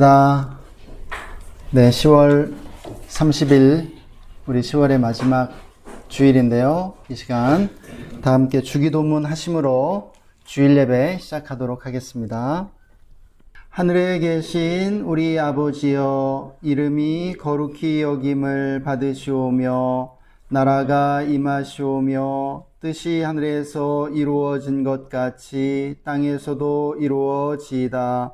네, 10월 30일 우리 10월의 마지막 주일인데요. 이 시간 다 함께 주기도문 하심으로 주일 예배 시작하도록 하겠습니다. 하늘에 계신 우리 아버지여, 이름이 거룩히 여김을 받으시오며 나라가 임하시오며 뜻이 하늘에서 이루어진 것 같이 땅에서도 이루어지이다.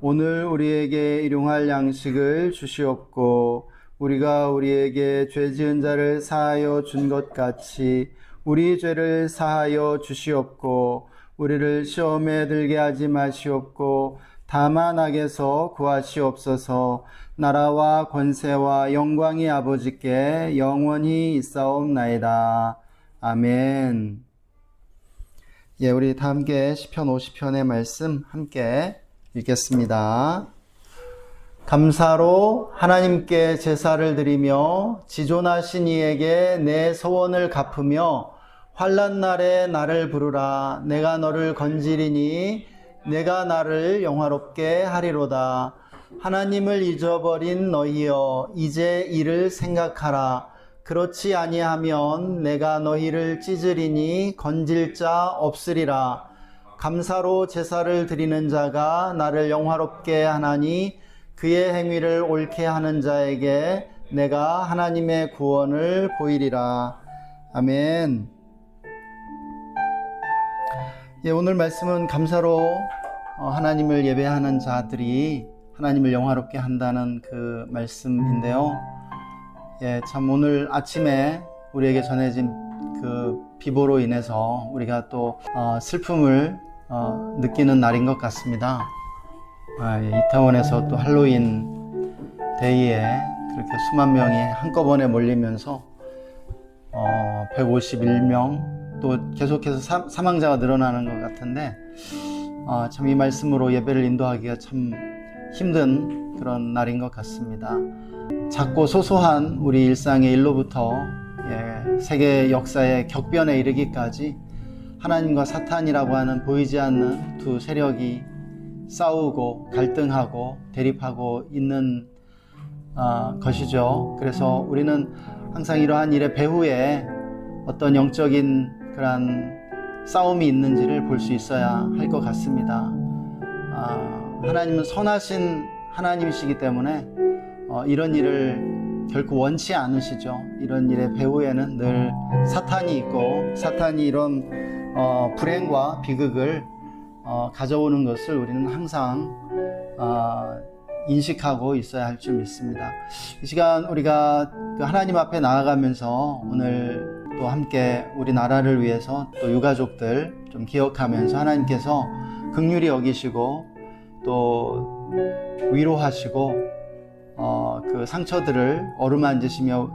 오늘 우리에게 일용할 양식을 주시옵고 우리가 우리에게 죄 지은 자를 사하여 준 것 같이 우리 죄를 사하여 주시옵고 우리를 시험에 들게 하지 마시옵고 다만 악에서 구하시옵소서. 나라와 권세와 영광이 아버지께 영원히 있사옵나이다. 아멘. 예, 우리 다 함께 시편 50편의 말씀 함께 읽겠습니다. 감사로 하나님께 제사를 드리며 지존하신 이에게 내 소원을 갚으며 환난 날에 나를 부르라. 내가 너를 건지리니 내가 나를 영화롭게 하리로다. 하나님을 잊어버린 너희여, 이제 이를 생각하라. 그렇지 아니하면 내가 너희를 찢으리니 건질 자 없으리라. 감사로 제사를 드리는 자가 나를 영화롭게 하나니 그의 행위를 옳게 하는 자에게 내가 하나님의 구원을 보이리라. 아멘. 예, 오늘 말씀은 감사로 하나님을 예배하는 자들이 하나님을 영화롭게 한다는 그 말씀인데요. 예, 참 오늘 아침에 우리에게 전해진 그 비보로 인해서 우리가 또 슬픔을 느끼는 날인 것 같습니다. 이태원에서 또 할로윈 데이에 그렇게 수만 명이 한꺼번에 몰리면서 151명 또 계속해서 사망자가 늘어나는 것 같은데 참 이 말씀으로 예배를 인도하기가 참 힘든 그런 날인 것 같습니다. 작고 소소한 우리 일상의 일로부터 세계 역사의 격변에 이르기까지 하나님과 사탄이라고 하는 보이지 않는 두 세력이 싸우고 갈등하고 대립하고 있는 것이죠. 그래서 우리는 항상 이러한 일의 배후에 어떤 영적인 그런 싸움이 있는지를 볼 수 있어야 할 것 같습니다. 하나님은 선하신 하나님이시기 때문에 이런 일을 결코 원치 않으시죠. 이런 일의 배후에는 늘 사탄이 있고 사탄이 이런 불행과 비극을 가져오는 것을 우리는 항상 인식하고 있어야 할 줄 믿습니다. 이 시간 우리가 하나님 앞에 나아가면서 오늘 또 함께 우리 나라를 위해서 또 유가족들 좀 기억하면서 하나님께서 긍휼히 여기시고 또 위로하시고 그 상처들을 어루만지시며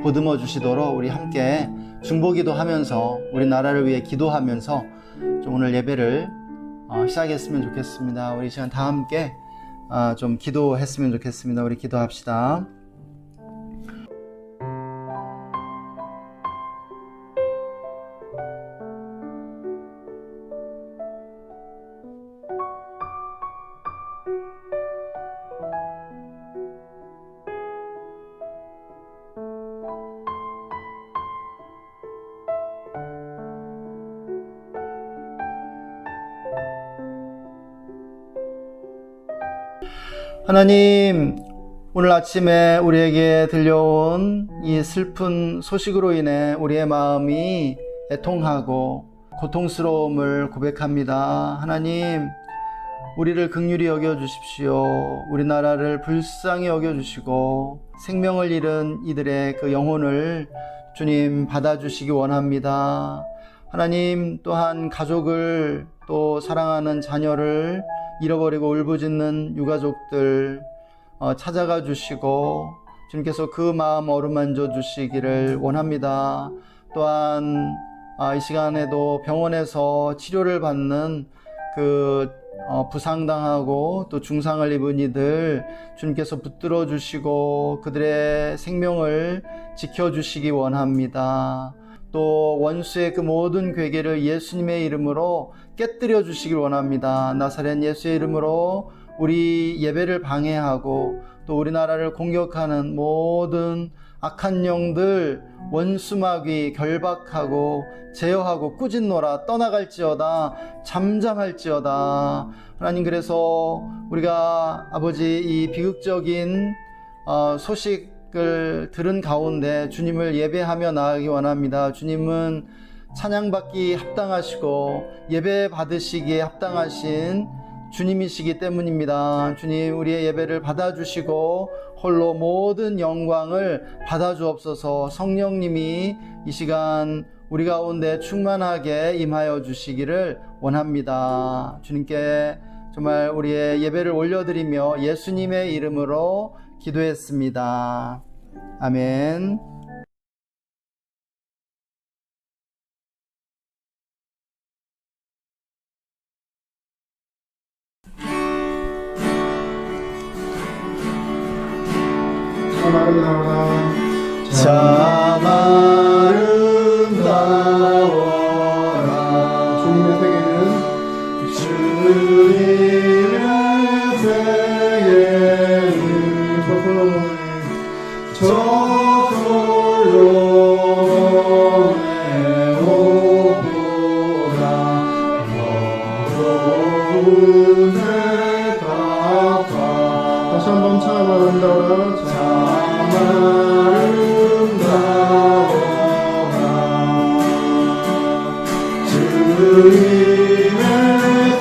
보듬어 주시도록 우리 함께 중보기도 하면서 우리 나라를 위해 기도하면서 좀 오늘 예배를 시작했으면 좋겠습니다. 우리 시간 다 함께 좀 기도했으면 좋겠습니다. 우리 기도합시다. 하나님, 오늘 아침에 우리에게 들려온 이 슬픈 소식으로 인해 우리의 마음이 애통하고 고통스러움을 고백합니다. 하나님, 우리를 긍휼히 여겨주십시오. 우리나라를 불쌍히 여겨주시고 생명을 잃은 이들의 그 영혼을 주님 받아주시기 원합니다. 하나님, 또한 가족을 또 사랑하는 자녀를 잃어버리고 울부짖는 유가족들 찾아가 주시고 주님께서 그 마음 어루만져 주시기를 원합니다. 또한 이 시간에도 병원에서 치료를 받는 그 부상당하고 또 중상을 입은 이들 주님께서 붙들어 주시고 그들의 생명을 지켜주시기 원합니다. 또 원수의 그 모든 괴계를 예수님의 이름으로 깨뜨려 주시길 원합니다. 나사렛 예수의 이름으로 우리 예배를 방해하고 또 우리나라를 공격하는 모든 악한 영들 원수마귀 결박하고 제어하고 꾸짖노라 떠나갈지어다 잠잠할지어다. 하나님, 그래서 우리가 아버지 이 비극적인 소식을 들은 가운데 주님을 예배하며 나아가기 원합니다. 주님은 찬양받기 합당하시고 예배 받으시기에 합당하신 주님이시기 때문입니다. 주님, 우리의 예배를 받아주시고 홀로 모든 영광을 받아주옵소서. 성령님이 이 시간 우리 가운데 충만하게 임하여 주시기를 원합니다. 주님께 정말 우리의 예배를 올려드리며 예수님의 이름으로 기도했습니다. 아멘. 참 아름다워라. 주님의 세계는 저절로 내오보라. 너로운 내 값과 다시 한번 참 아름다워라. 주님의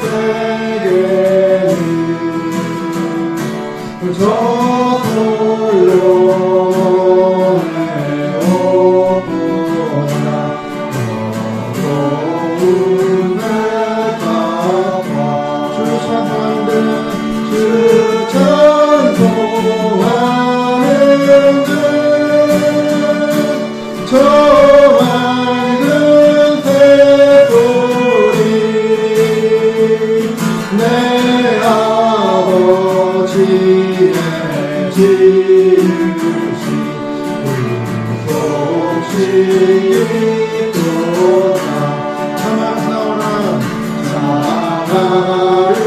세계는 저절로 내오보라. 너로운 내 값과 주 찬송하는데 주 찬송하는데 저 맑은 새소리 내 아버지의 지으신 속시도다. 참 아름다워라. 참 아름다워라.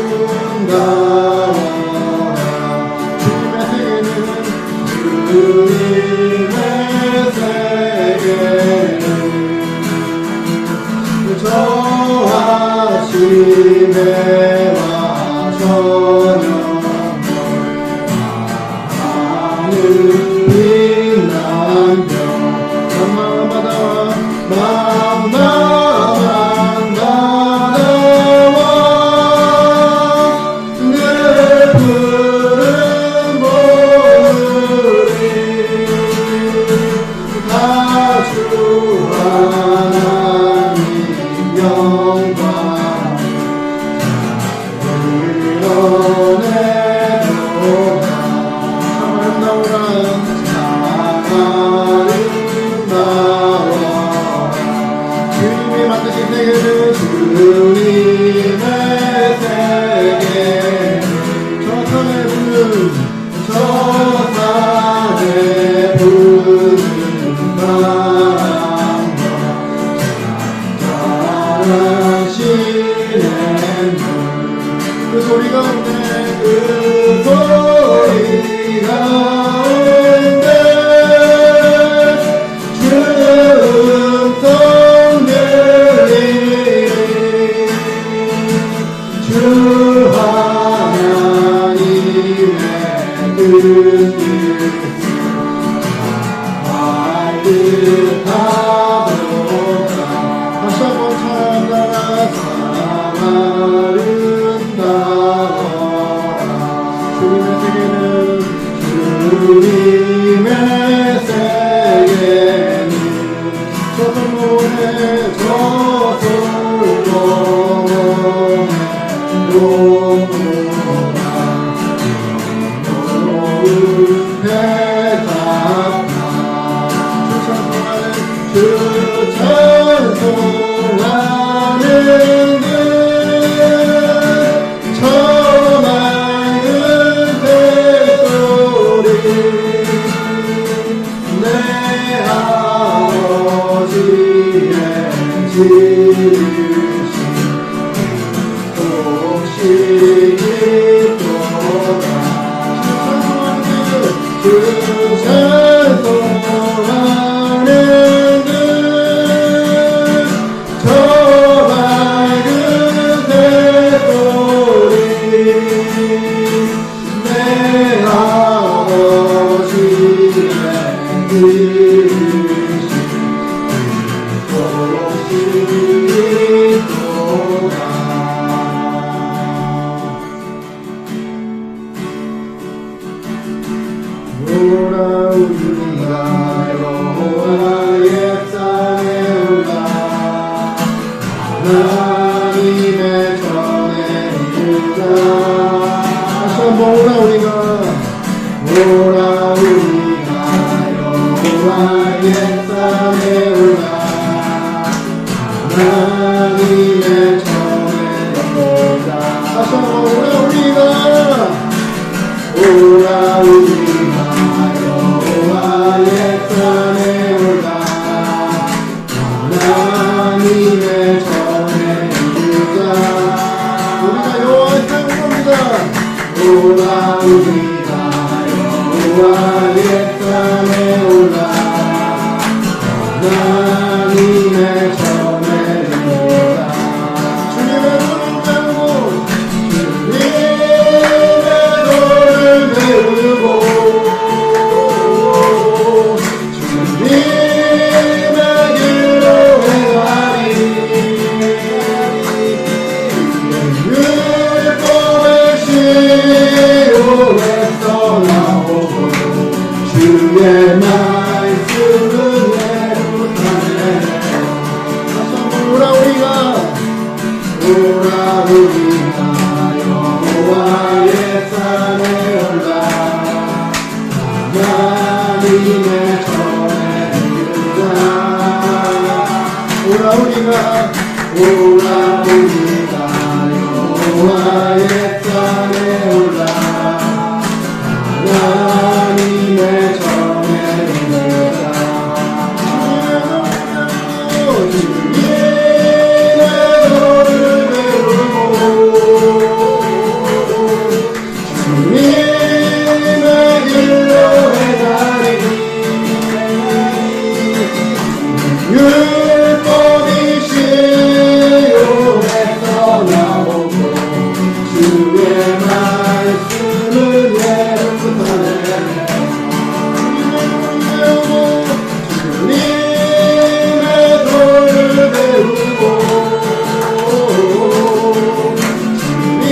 주님의 세계는 저하심에와 전염을 하는 빛난 별 마음마다 내 푸른 보물이 다 주 하나님 영광 흘러내도다. 참 아름다워라. 참 아름다워라. 주님이 만드신 세계는 주님의 세계는 저산에 부는 바람과 잔잔하시는 그 소리 가운데 그 소리 가운데 주 음성 들리니 주 하나님의 뜻을 알듯하도다. 다시 한번 찬양하라. 참 아름다워라. 주님의 세계는 저절로네 저절로네 너로운 대답나 주 찬송하는 듯 저 맑은 새소리 내 아버지의 지으신 혹시 찬송하는 저 맑은 새소리 내 아버지의 우리가 여호와의 산에 올라 하나님의 전에 이르자. 다시 한번 오라 우리가 여호와의 산에 올라 하나님의 전에 이르자. 다시 한번 오라 우리가 여호와의 산에 올라 하나님의 전에 이르자. 우리가 여호와의 산에 옵니다. 우리가 여호와의 산에 올라 하나님의 전에 이르자. 주님의 도를 배우고 주의 말씀은 예루살렘. 오라 우리가 여호와의 산에 올라 하나님의 전에 이르자. 오라 우리가 여호와의 산에 올라 하나님의 전에 이르자. 주님의 도를 배우고 주님의 길로 행하리. 율법이 시온에서 나오고 주의 말씀은 예루살렘에. 주님의 도를 배우고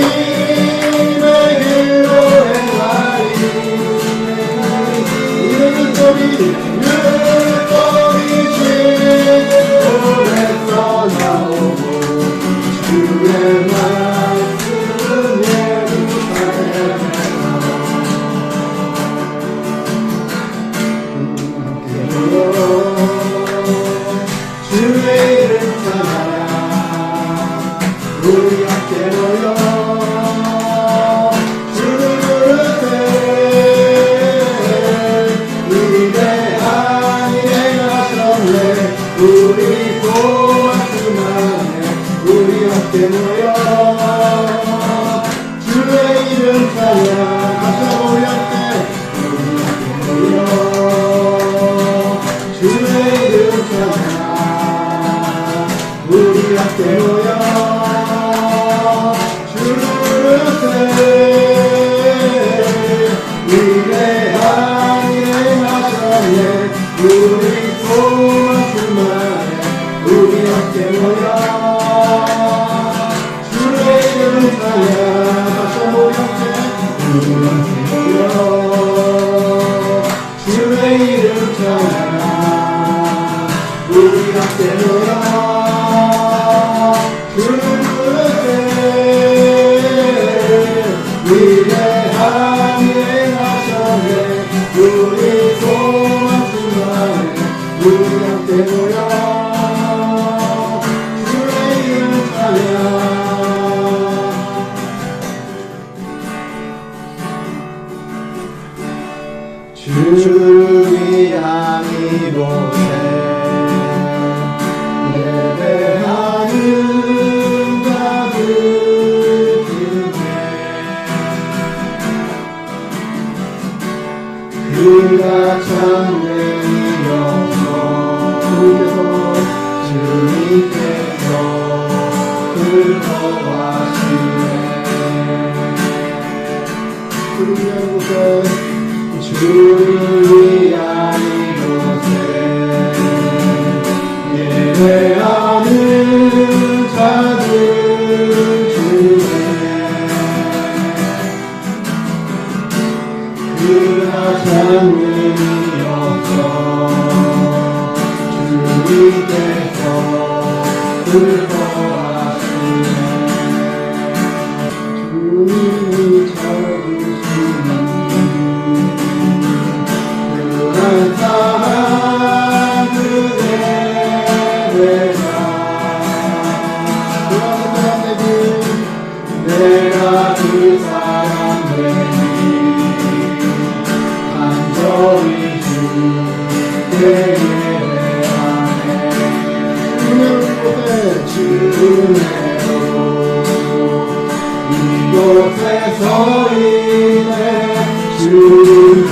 주님의 길로 행하리. 율법이 시온에서 나오고 주의 말씀은 예루살렘에. 주의 이름 찬양 우리 함께 모여 주를 부르세. 위대한 일 행하셨네. 우리 고맙습하네. 우리 함께 모여 주의 이름 찬양. 다시 한번 우리 함께 모여 주의 이름 찬양. 우리 함께 모여 주를 부르세. 위대한 일 행하셨네. 우리 고맙습하네. 우리 함께 모여 주의 이름 찬양. 다시 한번 우리 함께 모여 주의 이름 찬양. 우리 함께 모여 주를 부르세. 위대한 일 행하셨네. 우리 고맙습하네. 우리 함께 모여 주의 이름 찬양. 주를 위한 이곳에 예배하는 자들 중에 그 그가 참되이어서 주님께서 슬퍼하시네. 주를 위한 이곳에 예배하는 자들 중에 그가 장님이어서 주님께서 슬퍼하시네. 주님이 찾으시는 그한 사람 그대 내가 그 사람 되니 간절히 주께 예배하네. 주은혜로 이곳에 서 있네. 주은혜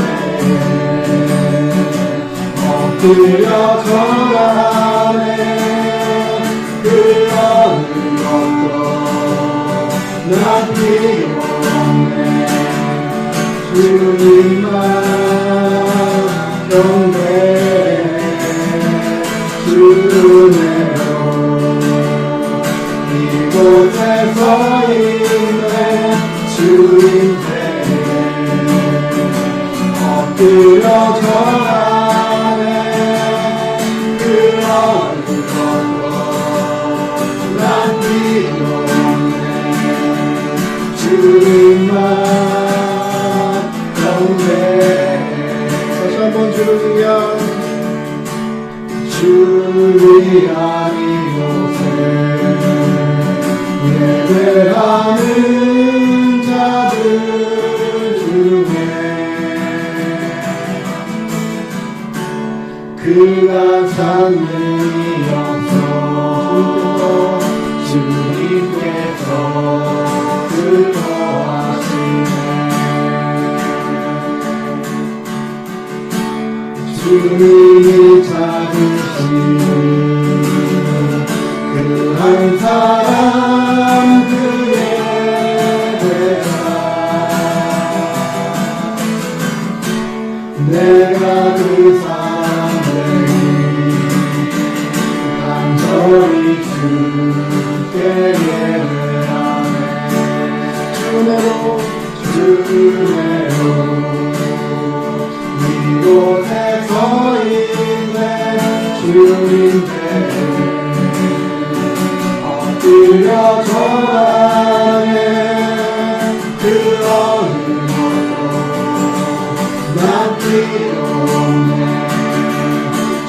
엎드려 절하네. 그러는 것도 난 필요 없네. 주님만 경배해. 주은혜로 이곳에 서 있네. 주님께 엎드려 절하네. 그러는 것도 난 필요 없네. 주님만 경배해. 다시 한번 주를 위한 이곳에 예배하는 자들 중에 그가 장님이어서 주님께서 슬퍼하시네. 주님이 찾으시는 그 한 사람 그의 대가 내가 그 사람 되니 간절히 주께 예배하네. 주은혜로 이곳에 서 있네. 주님께 엎드려 절하네. 그러는 것도 난 필요 없네.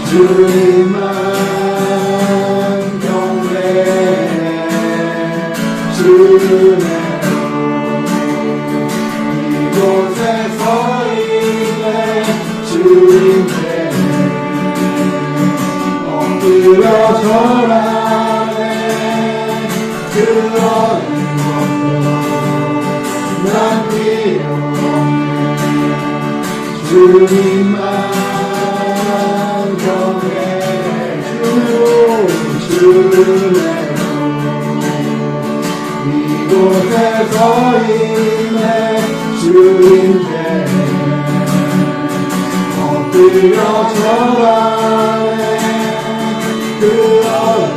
주님만 경배해. 주은혜로 이곳에 서 있네. 주님께 엎드려 절하네. 그러는 것도 난 필요 없네. 주님만 경배해. 주은혜로 이곳에 서 있네. 주님께 엎드려 절하네. 그러는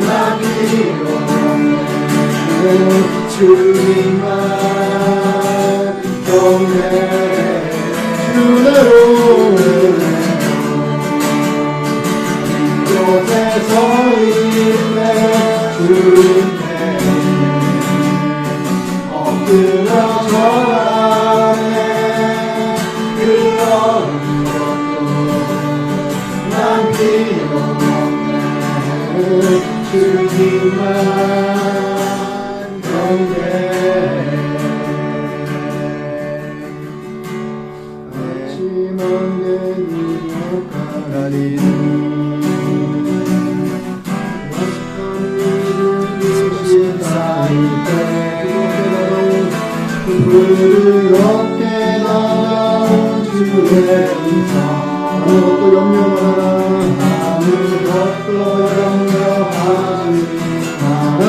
난 필요 없네. 주님만 경배해. 주은혜로 이곳에 서 있네. 주님께 엎드려 절하네. 그러는 것도 난 필요 없네. 주님만 경배해. 하지만 내 기억하리 그를 어깨 아무것도 염려 마라. 아무것도 염려하지 마라.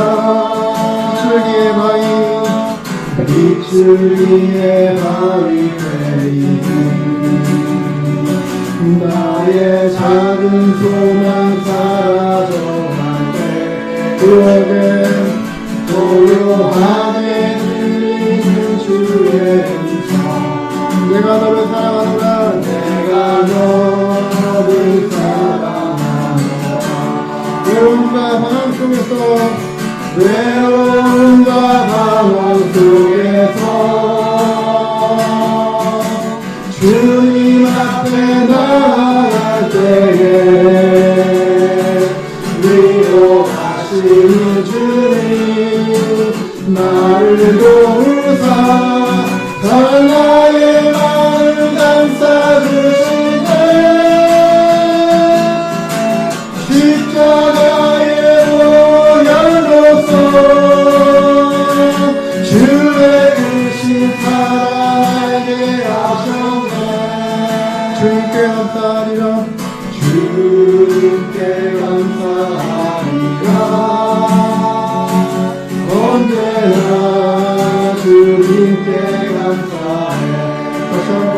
이줄기의 바위 이줄기의 바위 되리니 나의 작은 소망 사라져갈 때 그에게 고요하게 들리는 주의 음성 내가 너를 사랑하노라 내가 너를 사랑하노라 외로움과 방황 속에서 외로움과 방황 속에서 주님 앞에 나아갈 때에 위로하시는 주님 나를 도우사 나의 마음을 감싸주시네 십자가의 보혈로서 주의 크신 사랑에게 하셨네 주님께 감사하리라 주님께 감사하리라 언제나 주님께 감사해 다시 한번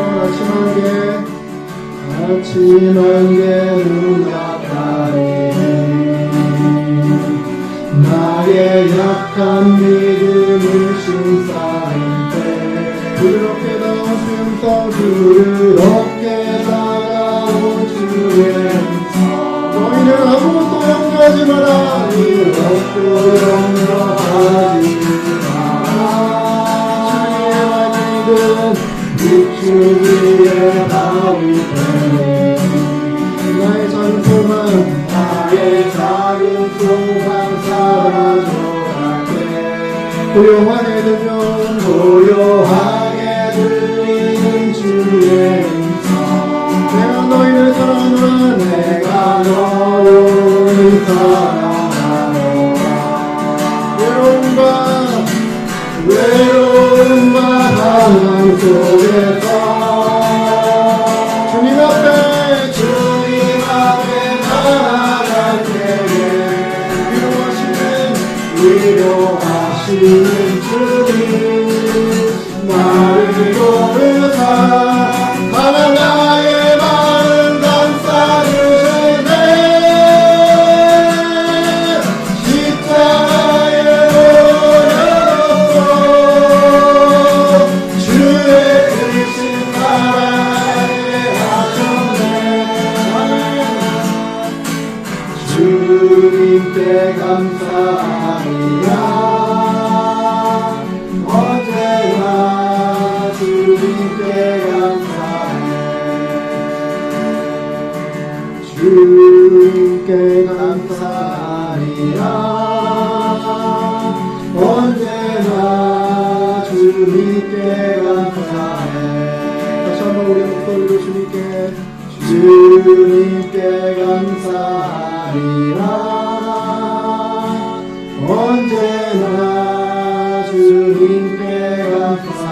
아침 한개 눈앞가리니 나의 약한 믿음을 신사일 때 부드럽게 다가온 주의 부드럽게 다가온 주의 너희는 아무것도 염려하지 마라 아무것도 염려하지 마라 주의 바위 되니 나의 작은 소망 사라져갈 때 고요하게 들리는 주의 음성 내가 너희를 사랑하노라 내가 너를 사랑하노라 외로움과 방황 속에서 주님 앞에 나아갈 때에 위로하시는 주님 나를 도우사 강한 나의 마음 감싸주시네 십자가의 보혈로서 주의 크신 사랑에 하셨네 주님께 감사하리라 언제나 주님께 감사해 주님께 감사하리라 언제나 주님께 감사해 다시 한번 우리 목소리로 주님께 감사하리라 언제나 주님께 감사해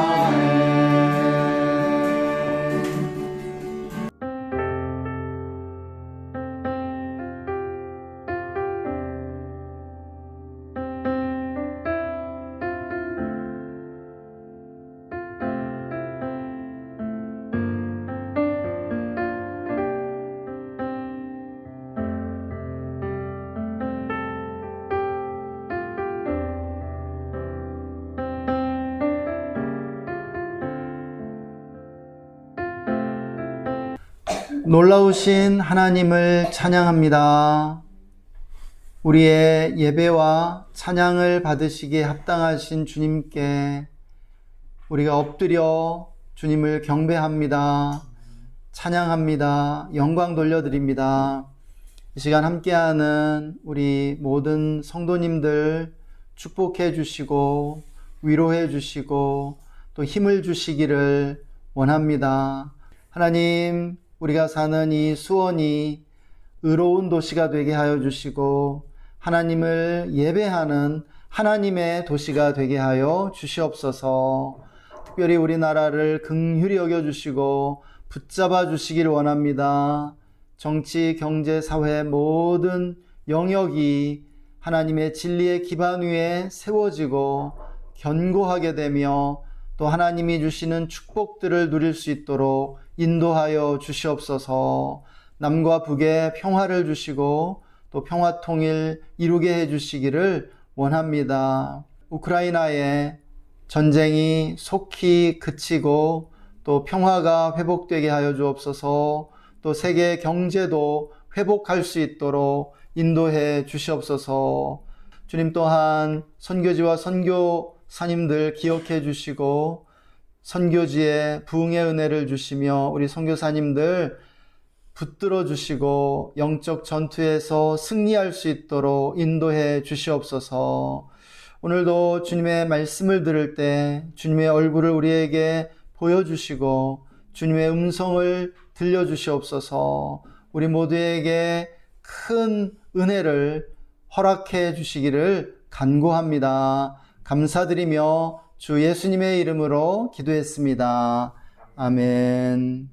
놀라우신 하나님을 찬양합니다. 우리의 예배와 찬양을 받으시기에 합당하신 주님께 우리가 엎드려 주님을 경배합니다. 찬양합니다. 영광 돌려드립니다. 이 시간 함께하는 우리 모든 성도님들 축복해 주시고 위로해 주시고 또 힘을 주시기를 원합니다. 하나님, 우리가 사는 이 수원이 의로운 도시가 되게 하여 주시고 하나님을 예배하는 하나님의 도시가 되게 하여 주시옵소서. 특별히 우리나라를 긍휼히 여겨주시고 붙잡아 주시길 원합니다. 정치, 경제, 사회 모든 영역이 하나님의 진리의 기반 위에 세워지고 견고하게 되며 또 하나님이 주시는 축복들을 누릴 수 있도록 인도하여 주시옵소서. 남과 북에 평화를 주시고 또 평화 통일 이루게 해주시기를 원합니다. 우크라이나의 전쟁이 속히 그치고 또 평화가 회복되게 하여 주옵소서. 또 세계 경제도 회복할 수 있도록 인도해 주시옵소서. 주님 또한 선교지와 선교사님들 기억해 주시고 선교지에 부흥의 은혜를 주시며 우리 선교사님들 붙들어 주시고 영적 전투에서 승리할 수 있도록 인도해 주시옵소서. 오늘도 주님의 말씀을 들을 때 주님의 얼굴을 우리에게 보여주시고 주님의 음성을 들려주시옵소서. 우리 모두에게 큰 은혜를 허락해 주시기를 간구합니다. 감사드리며 주 예수님의 이름으로 기도했습니다. 아멘.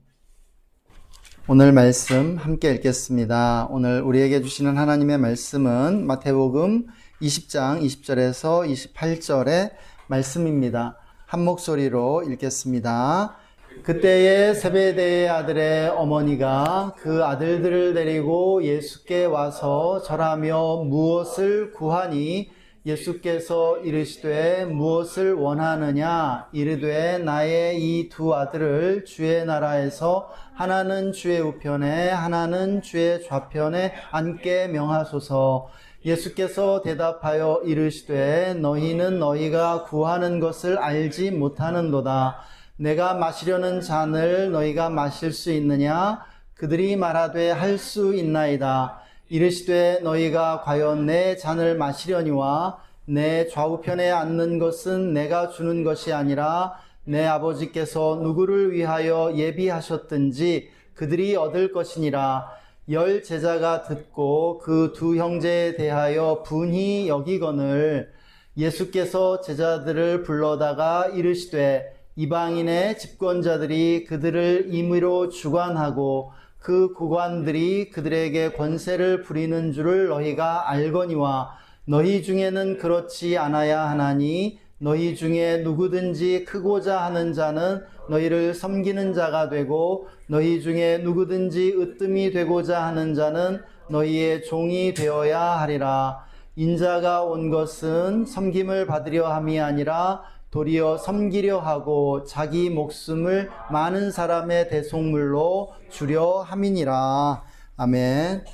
오늘 말씀 함께 읽겠습니다. 오늘 우리에게 주시는 하나님의 말씀은 마태복음 20장 20절에서 28절의 말씀입니다. 한 목소리로 읽겠습니다. 그때에 세베대의 아들의 어머니가 그 아들들을 데리고 예수께 와서 절하며 무엇을 구하니 예수께서 이르시되 무엇을 원하느냐 이르되 나의 이 두 아들을 주의 나라에서 하나는 주의 우편에 하나는 주의 좌편에 앉게 명하소서. 예수께서 대답하여 이르시되 너희는 너희가 구하는 것을 알지 못하는도다. 내가 마시려는 잔을 너희가 마실 수 있느냐? 그들이 말하되 할 수 있나이다. 이르시되 너희가 과연 내 잔을 마시려니와 내 좌우편에 앉는 것은 내가 주는 것이 아니라 내 아버지께서 누구를 위하여 예비하셨든지 그들이 얻을 것이니라. 10 제자가 듣고 그 두 형제에 대하여 분히 여기거늘 예수께서 제자들을 불러다가 이르시되 이방인의 집권자들이 그들을 임의로 주관하고 그 고관들이 그들에게 권세를 부리는 줄을 너희가 알거니와 너희 중에는 그렇지 않아야 하나니 너희 중에 누구든지 크고자 하는 자는 너희를 섬기는 자가 되고 너희 중에 누구든지 으뜸이 되고자 하는 자는 너희의 종이 되어야 하리라. 인자가 온 것은 섬김을 받으려 함이 아니라 도리어 섬기려 하고 자기 목숨을 많은 사람의 대속물로 주려 함이니라. 아멘.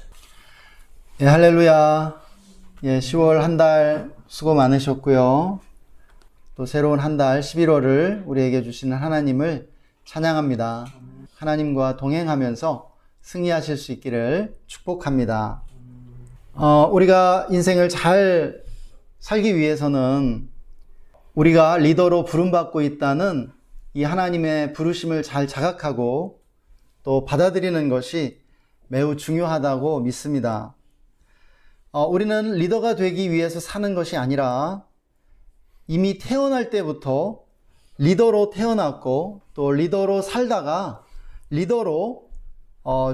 예, 할렐루야. 예, 10월 한 달 수고 많으셨고요. 또 새로운 한 달 11월을 우리에게 주시는 하나님을 찬양합니다. 하나님과 동행하면서 승리하실 수 있기를 축복합니다. 우리가 인생을 잘 살기 위해서는 우리가 리더로 부름받고 있다는 이 하나님의 부르심을 잘 자각하고 또 받아들이는 것이 매우 중요하다고 믿습니다. 우리는 리더가 되기 위해서 사는 것이 아니라 이미 태어날 때부터 리더로 태어났고 또 리더로 살다가 리더로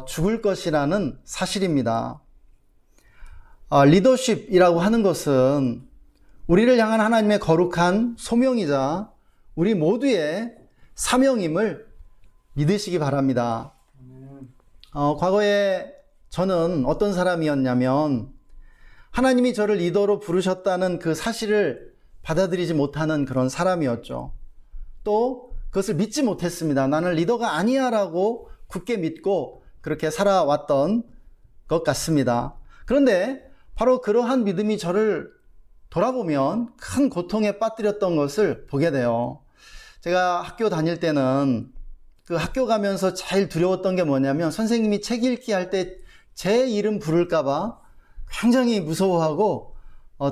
죽을 것이라는 사실입니다. 리더십이라고 하는 것은 우리를 향한 하나님의 거룩한 소명이자 우리 모두의 사명임을 믿으시기 바랍니다. 과거에 저는 어떤 사람이었냐면 하나님이 저를 리더로 부르셨다는 그 사실을 받아들이지 못하는 그런 사람이었죠. 또 그것을 믿지 못했습니다. 나는 리더가 아니야 라고 굳게 믿고 그렇게 살아왔던 것 같습니다. 그런데 바로 그러한 믿음이 저를 돌아보면 큰 고통에 빠뜨렸던 것을 보게 돼요. 제가 학교 다닐 때는 그 학교 가면서 제일 두려웠던 게 뭐냐면 선생님이 책 읽기 할 때 제 이름 부를까봐 굉장히 무서워하고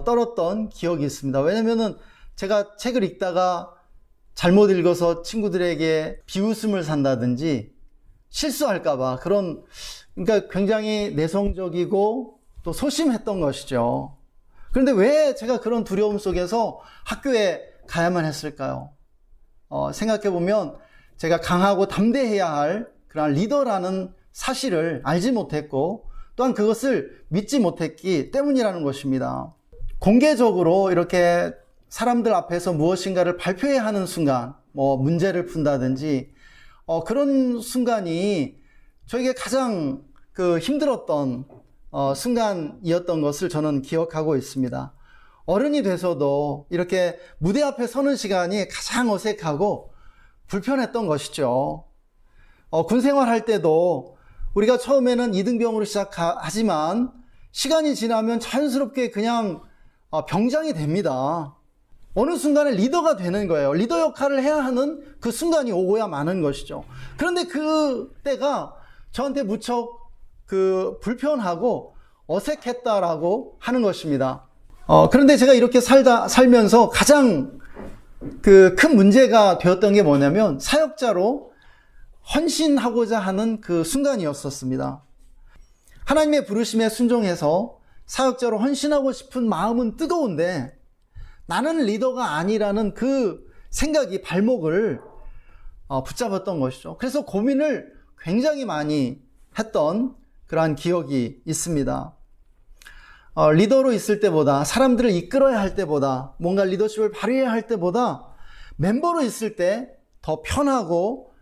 떨었던 기억이 있습니다. 왜냐면은 제가 책을 읽다가 잘못 읽어서 친구들에게 비웃음을 산다든지 실수할까봐 그러니까 굉장히 내성적이고 또 소심했던 것이죠. 그런데 왜 제가 그런 두려움 속에서 학교에 가야만 했을까요? 생각해 보면 제가 강하고 담대해야 할 그런 리더라는 사실을 알지 못했고 또한 그것을 믿지 못했기 때문이라는 것입니다. 공개적으로 이렇게 사람들 앞에서 무엇인가를 발표해야 하는 순간, 문제를 푼다든지 그런 순간이 저에게 가장 힘들었던 순간이었던 것을 저는 기억하고 있습니다. 어른이 돼서도 이렇게 무대 앞에 서는 시간이 가장 어색하고 불편했던 것이죠. 군 생활할 때도 우리가 처음에는 이등병으로 시작하지만 시간이 지나면 자연스럽게 그냥 병장이 됩니다. 어느 순간에 리더가 되는 거예요. 리더 역할을 해야 하는 그 순간이 오고야 마는 것이죠. 그런데 그때가 저한테 무척 불편하고 어색했다라고 하는 것입니다. 그런데 제가 이렇게 살면서 가장 큰 문제가 되었던 게 뭐냐면 사역자로 헌신하고자 하는 그 순간이었었습니다. 하나님의 부르심에 순종해서 사역자로 헌신하고 싶은 마음은 뜨거운데 나는 리더가 아니라는 그 생각이 발목을 붙잡았던 것이죠. 그래서 고민을 굉장히 많이 했던 그러한 기억이 있습니다. 리더로 있을 때보다, 사람들을 이끌어야 할 때보다, 뭔가 리더십을 발휘해야 할 때보다 멤버로 있을 때 더 편하고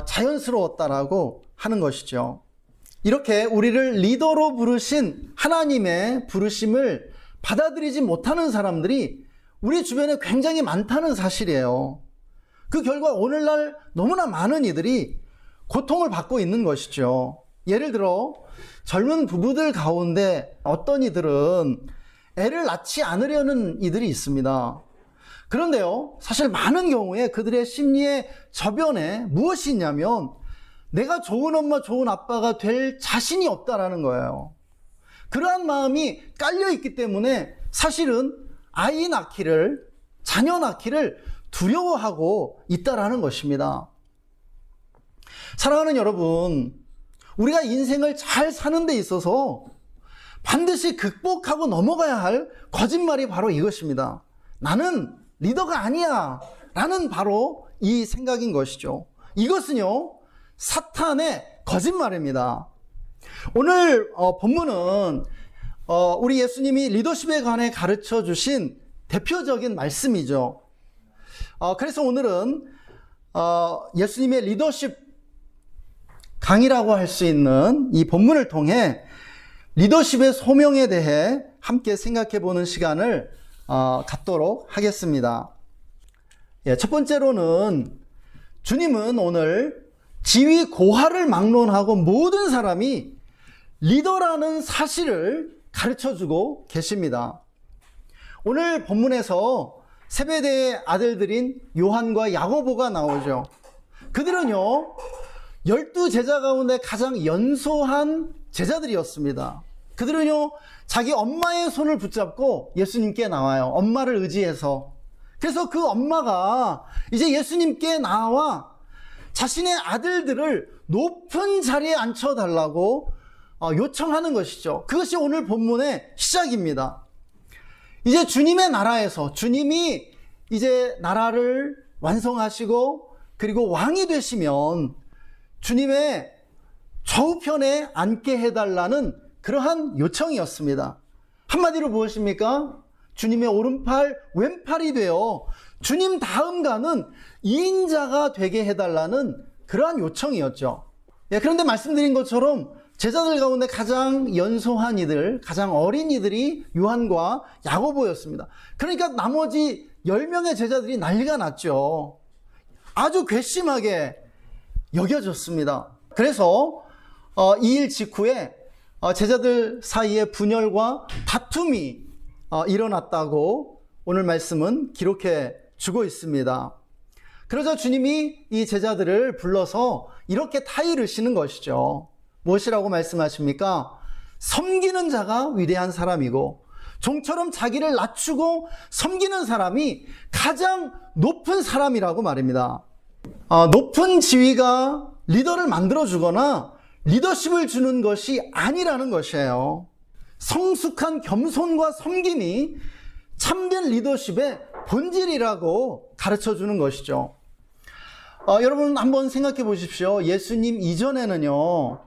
자연스러웠다라고 하는 것이죠. 이렇게 우리를 리더로 부르신 하나님의 부르심을 받아들이지 못하는 사람들이 우리 주변에 굉장히 많다는 사실이에요. 그 결과 오늘날 너무나 많은 이들이 고통을 받고 있는 것이죠. 예를 들어 젊은 부부들 가운데 어떤 이들은 애를 낳지 않으려는 이들이 있습니다. 그런데요, 사실 많은 경우에 그들의 심리의 저변에 무엇이 있냐면 내가 좋은 엄마, 좋은 아빠가 될 자신이 없다라는 거예요. 그러한 마음이 깔려있기 때문에 사실은 아이 낳기를, 자녀 낳기를 두려워하고 있다라는 것입니다. 사랑하는 여러분, 우리가 인생을 잘 사는 데 있어서 반드시 극복하고 넘어가야 할 거짓말이 바로 이것입니다. 나는 리더가 아니야 라는 바로 이 생각인 것이죠. 이것은요, 사탄의 거짓말입니다. 오늘 본문은 우리 예수님이 리더십에 관해 가르쳐 주신 대표적인 말씀이죠. 그래서 오늘은 예수님의 리더십 강의라고 할 수 있는 이 본문을 통해 리더십의 소명에 대해 함께 생각해 보는 시간을 갖도록 하겠습니다. 첫 번째로는 주님은 오늘 지위 고하를 막론하고 모든 사람이 리더라는 사실을 가르쳐주고 계십니다. 오늘 본문에서 세베대의 아들들인 요한과 야고보가 나오죠. 그들은요 12제자 가운데 가장 연소한 제자들이었습니다. 그들은요 자기 엄마의 손을 붙잡고 예수님께 나와요. 엄마를 의지해서. 그래서 그 엄마가 이제 예수님께 나와 자신의 아들들을 높은 자리에 앉혀달라고 요청하는 것이죠. 그것이 오늘 본문의 시작입니다. 이제 주님의 나라에서 주님이 이제 나라를 완성하시고 그리고 왕이 되시면 주님의 좌우편에 앉게 해달라는 그러한 요청이었습니다. 한마디로 무엇입니까? 주님의 오른팔, 왼팔이 되어 주님 다음 가는 2인자가 되게 해달라는 그러한 요청이었죠. 그런데 말씀드린 것처럼 제자들 가운데 가장 연소한 이들, 가장 어린 이들이 요한과 야고보였습니다. 그러니까 나머지 10명의 제자들이 난리가 났죠. 아주 괘씸하게 여겨졌습니다. 그래서 이 일 직후에 제자들 사이에 분열과 다툼이 일어났다고 오늘 말씀은 기록해 주고 있습니다. 그러자 주님이 이 제자들을 불러서 이렇게 타이르시는 것이죠. 무엇이라고 말씀하십니까? 섬기는 자가 위대한 사람이고 종처럼 자기를 낮추고 섬기는 사람이 가장 높은 사람이라고 말입니다. 높은 지위가 리더를 만들어주거나 리더십을 주는 것이 아니라는 것이에요. 성숙한 겸손과 섬김이 참된 리더십의 본질이라고 가르쳐주는 것이죠. 여러분 한번 생각해 보십시오. 예수님 이전에는요,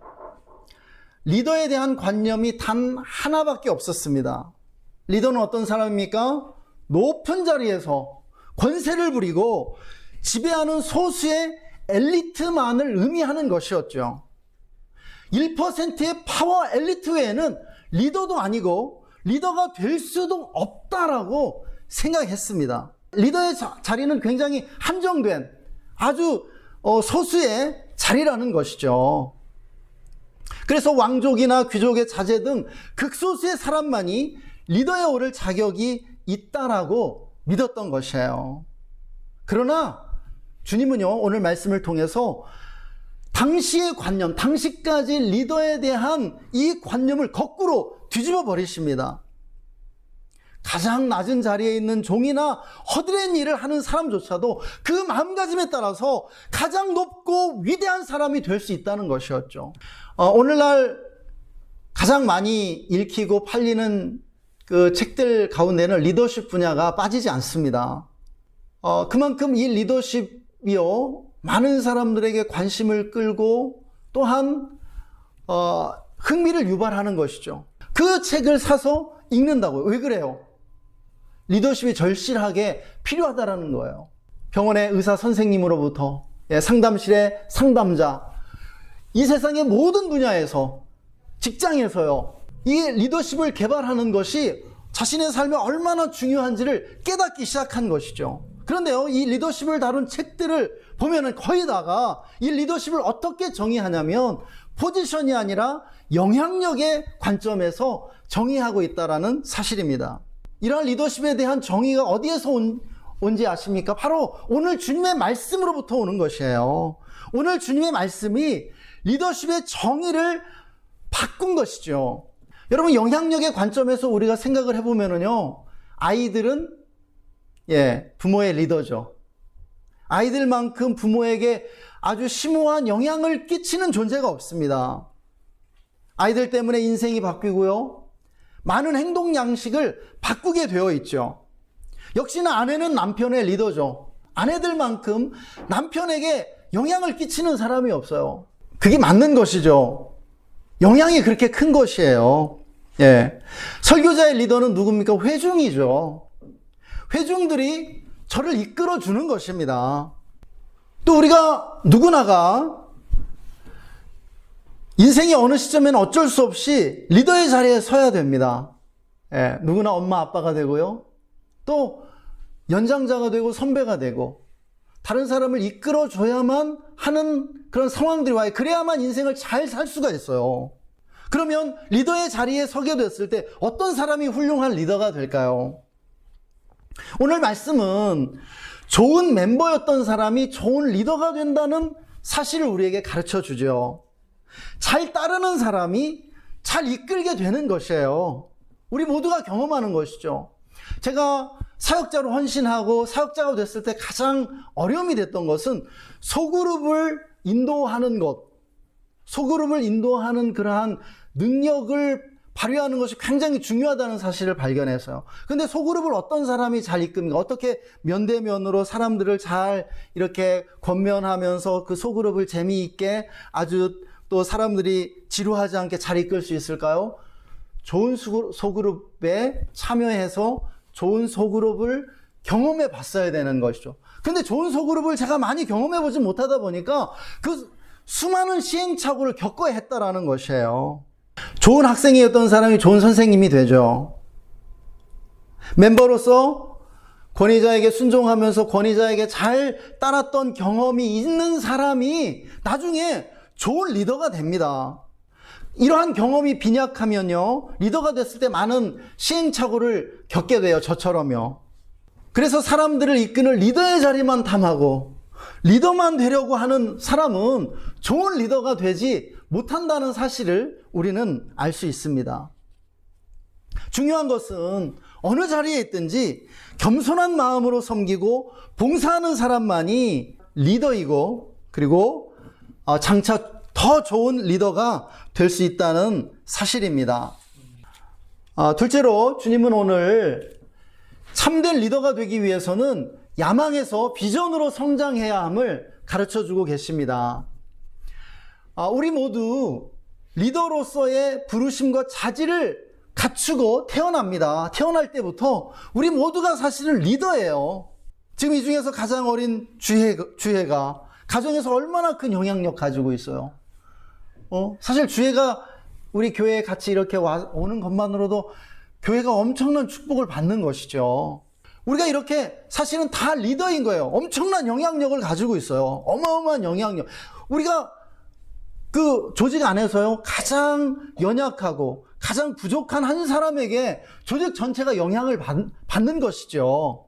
리더에 대한 관념이 단 하나밖에 없었습니다. 리더는 어떤 사람입니까? 높은 자리에서 권세를 부리고 지배하는 소수의 엘리트만을 의미하는 것이었죠. 1%의 파워 엘리트 외에는 리더도 아니고 리더가 될 수도 없다라고 생각했습니다. 리더의 자리는 굉장히 한정된 아주 소수의 자리라는 것이죠. 그래서 왕족이나 귀족의 자제 등 극소수의 사람만이 리더에 오를 자격이 있다라고 믿었던 것이에요. 그러나 주님은요, 오늘 말씀을 통해서 당시의 관념, 당시까지 리더에 대한 이 관념을 거꾸로 뒤집어 버리십니다. 가장 낮은 자리에 있는 종이나 허드렛 일을 하는 사람조차도 그 마음가짐에 따라서 가장 높고 위대한 사람이 될 수 있다는 것이었죠. 오늘날 가장 많이 읽히고 팔리는 그 책들 가운데는 리더십 분야가 빠지지 않습니다. 그만큼 이 리더십이요, 많은 사람들에게 관심을 끌고 또한 흥미를 유발하는 것이죠. 그 책을 사서 읽는다고요. 왜 그래요? 리더십이 절실하게 필요하다라는 거예요. 병원의 의사 선생님으로부터 상담실의 상담자, 이 세상의 모든 분야에서, 직장에서요, 이 리더십을 개발하는 것이 자신의 삶에 얼마나 중요한지를 깨닫기 시작한 것이죠. 그런데요, 이 리더십을 다룬 책들을 보면은 거의 다가 이 리더십을 어떻게 정의하냐면 포지션이 아니라 영향력의 관점에서 정의하고 있다라는 사실입니다. 이러한 리더십에 대한 정의가 어디에서 온지 아십니까? 바로 오늘 주님의 말씀으로부터 오는 것이에요. 오늘 주님의 말씀이 리더십의 정의를 바꾼 것이죠. 여러분, 영향력의 관점에서 우리가 생각을 해보면은요, 아이들은 부모의 리더죠. 아이들만큼 부모에게 아주 심오한 영향을 끼치는 존재가 없습니다. 아이들 때문에 인생이 바뀌고요, 많은 행동 양식을 바꾸게 되어 있죠. 역시나 아내는 남편의 리더죠. 아내들만큼 남편에게 영향을 끼치는 사람이 없어요. 그게 맞는 것이죠. 영향이 그렇게 큰 것이에요. 설교자의 리더는 누굽니까? 회중이죠. 회중들이 저를 이끌어 주는 것입니다. 또 우리가 누구나가 인생의 어느 시점에는 어쩔 수 없이 리더의 자리에 서야 됩니다. 누구나 엄마 아빠가 되고요, 또 연장자가 되고 선배가 되고 다른 사람을 이끌어 줘야만 하는 그런 상황들이 와요. 그래야만 인생을 잘 살 수가 있어요. 그러면 리더의 자리에 서게 됐을 때 어떤 사람이 훌륭한 리더가 될까요? 오늘 말씀은 좋은 멤버였던 사람이 좋은 리더가 된다는 사실을 우리에게 가르쳐 주죠. 잘 따르는 사람이 잘 이끌게 되는 것이에요. 우리 모두가 경험하는 것이죠. 제가 사역자로 헌신하고 사역자가 됐을 때 가장 어려움이 됐던 것은 소그룹을 인도하는 것, 소그룹을 인도하는 그러한 능력을 발휘하는 것이 굉장히 중요하다는 사실을 발견해서요. 근데 소그룹을 어떤 사람이 잘 이끕니까? 어떻게 면대면으로 사람들을 잘 이렇게 권면하면서 그 소그룹을 재미있게 아주 또 사람들이 지루하지 않게 잘 이끌 수 있을까요? 좋은 소그룹에 참여해서 좋은 소그룹을 경험해 봤어야 되는 것이죠. 근데 좋은 소그룹을 제가 많이 경험해 보지 못하다 보니까 그 수많은 시행착오를 겪어야 했다라는 것이에요. 좋은 학생이었던 사람이 좋은 선생님이 되죠. 멤버로서 권위자에게 순종하면서 권위자에게 잘 따랐던 경험이 있는 사람이 나중에 좋은 리더가 됩니다. 이러한 경험이 빈약하면요, 리더가 됐을 때 많은 시행착오를 겪게 돼요. 저처럼요. 그래서 사람들을 이끄는 리더의 자리만 탐하고 리더만 되려고 하는 사람은 좋은 리더가 되지 못한다는 사실을 우리는 알 수 있습니다. 중요한 것은 어느 자리에 있든지 겸손한 마음으로 섬기고 봉사하는 사람만이 리더이고, 그리고 장차 더 좋은 리더가 될 수 있다는 사실입니다. 둘째로 주님은 오늘 참된 리더가 되기 위해서는 야망에서 비전으로 성장해야 함을 가르쳐 주고 계십니다. 우리 모두 리더로서의 부르심과 자질을 갖추고 태어납니다. 태어날 때부터 우리 모두가 사실은 리더예요. 지금 이 중에서 가장 어린 주혜가 가정에서 얼마나 큰 영향력 가지고 있어요. 사실 주혜가 우리 교회에 같이 이렇게 오는 것만으로도 교회가 엄청난 축복을 받는 것이죠. 우리가 이렇게 사실은 다 리더인 거예요. 엄청난 영향력을 가지고 있어요. 어마어마한 영향력. 우리가 그 조직 안에서요, 가장 연약하고 가장 부족한 한 사람에게 조직 전체가 영향을 받는 것이죠.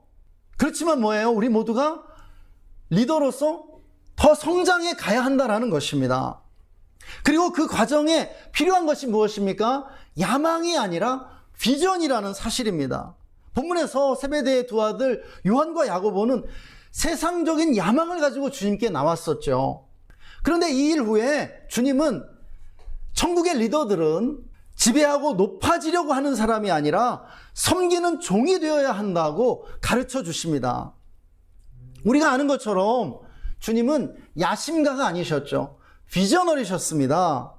그렇지만 뭐예요? 우리 모두가 리더로서 더 성장해 가야 한다는 것입니다. 그리고 그 과정에 필요한 것이 무엇입니까? 야망이 아니라 비전이라는 사실입니다. 본문에서 세베대의 두 아들 요한과 야고보는 세상적인 야망을 가지고 주님께 나왔었죠. 그런데 이 일 후에 주님은 천국의 리더들은 지배하고 높아지려고 하는 사람이 아니라 섬기는 종이 되어야 한다고 가르쳐 주십니다. 우리가 아는 것처럼 주님은 야심가가 아니셨죠. 비저너리셨습니다.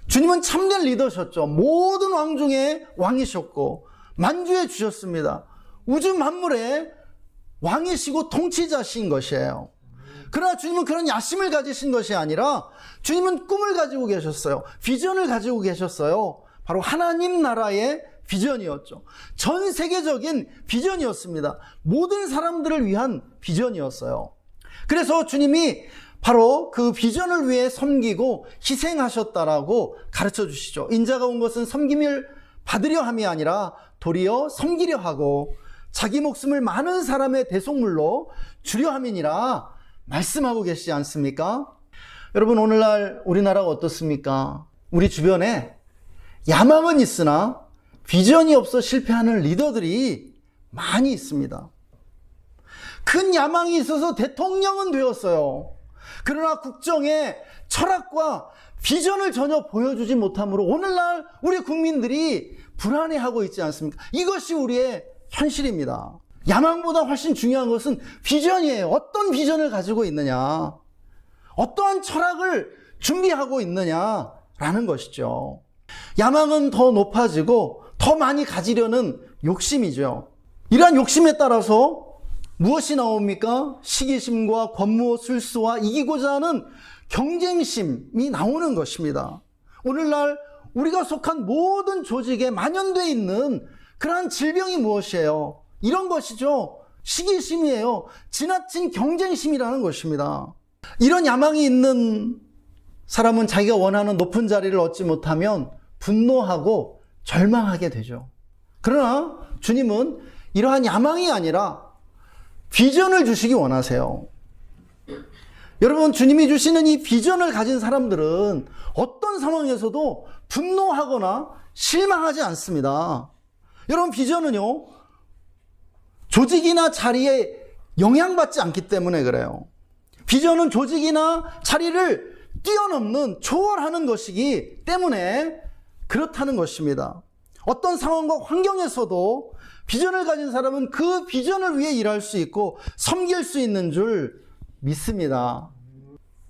주님은 참된 리더셨죠. 모든 왕 중에 왕이셨고 만주해 주셨습니다. 우주 만물의 왕이시고 통치자신 것이에요. 그러나 주님은 그런 야심을 가지신 것이 아니라 주님은 꿈을 가지고 계셨어요. 비전을 가지고 계셨어요. 바로 하나님 나라의 비전이었죠. 전 세계적인 비전이었습니다. 모든 사람들을 위한 비전이었어요. 그래서 주님이 바로 그 비전을 위해 섬기고 희생하셨다라고 가르쳐 주시죠. 인자가 온 것은 섬김을 받으려 함이 아니라 도리어 섬기려 하고 자기 목숨을 많은 사람의 대속물로 주려 함이니라 말씀하고 계시지 않습니까? 여러분, 오늘날 우리나라가 어떻습니까? 우리 주변에 야망은 있으나 비전이 없어 실패하는 리더들이 많이 있습니다. 큰 야망이 있어서 대통령은 되었어요. 그러나 국정에 철학과 비전을 전혀 보여주지 못함으로 오늘날 우리 국민들이 불안해하고 있지 않습니까? 이것이 우리의 현실입니다. 야망보다 훨씬 중요한 것은 비전이에요. 어떤 비전을 가지고 있느냐, 어떠한 철학을 준비하고 있느냐라는 것이죠. 야망은 더 높아지고 더 많이 가지려는 욕심이죠. 이러한 욕심에 따라서 무엇이 나옵니까? 시기심과 권무, 술수와 이기고자 하는 경쟁심이 나오는 것입니다. 오늘날 우리가 속한 모든 조직에 만연되어 있는 그러한 질병이 무엇이에요? 이런 것이죠. 시기심이에요. 지나친 경쟁심이라는 것입니다. 이런 야망이 있는 사람은 자기가 원하는 높은 자리를 얻지 못하면 분노하고 절망하게 되죠. 그러나 주님은 이러한 야망이 아니라 비전을 주시기 원하세요. 여러분, 주님이 주시는 이 비전을 가진 사람들은 어떤 상황에서도 분노하거나 실망하지 않습니다. 여러분, 비전은요, 조직이나 자리에 영향받지 않기 때문에 그래요. 비전은 조직이나 자리를 뛰어넘는 초월하는 것이기 때문에 그렇다는 것입니다. 어떤 상황과 환경에서도 비전을 가진 사람은 그 비전을 위해 일할 수 있고 섬길 수 있는 줄 믿습니다.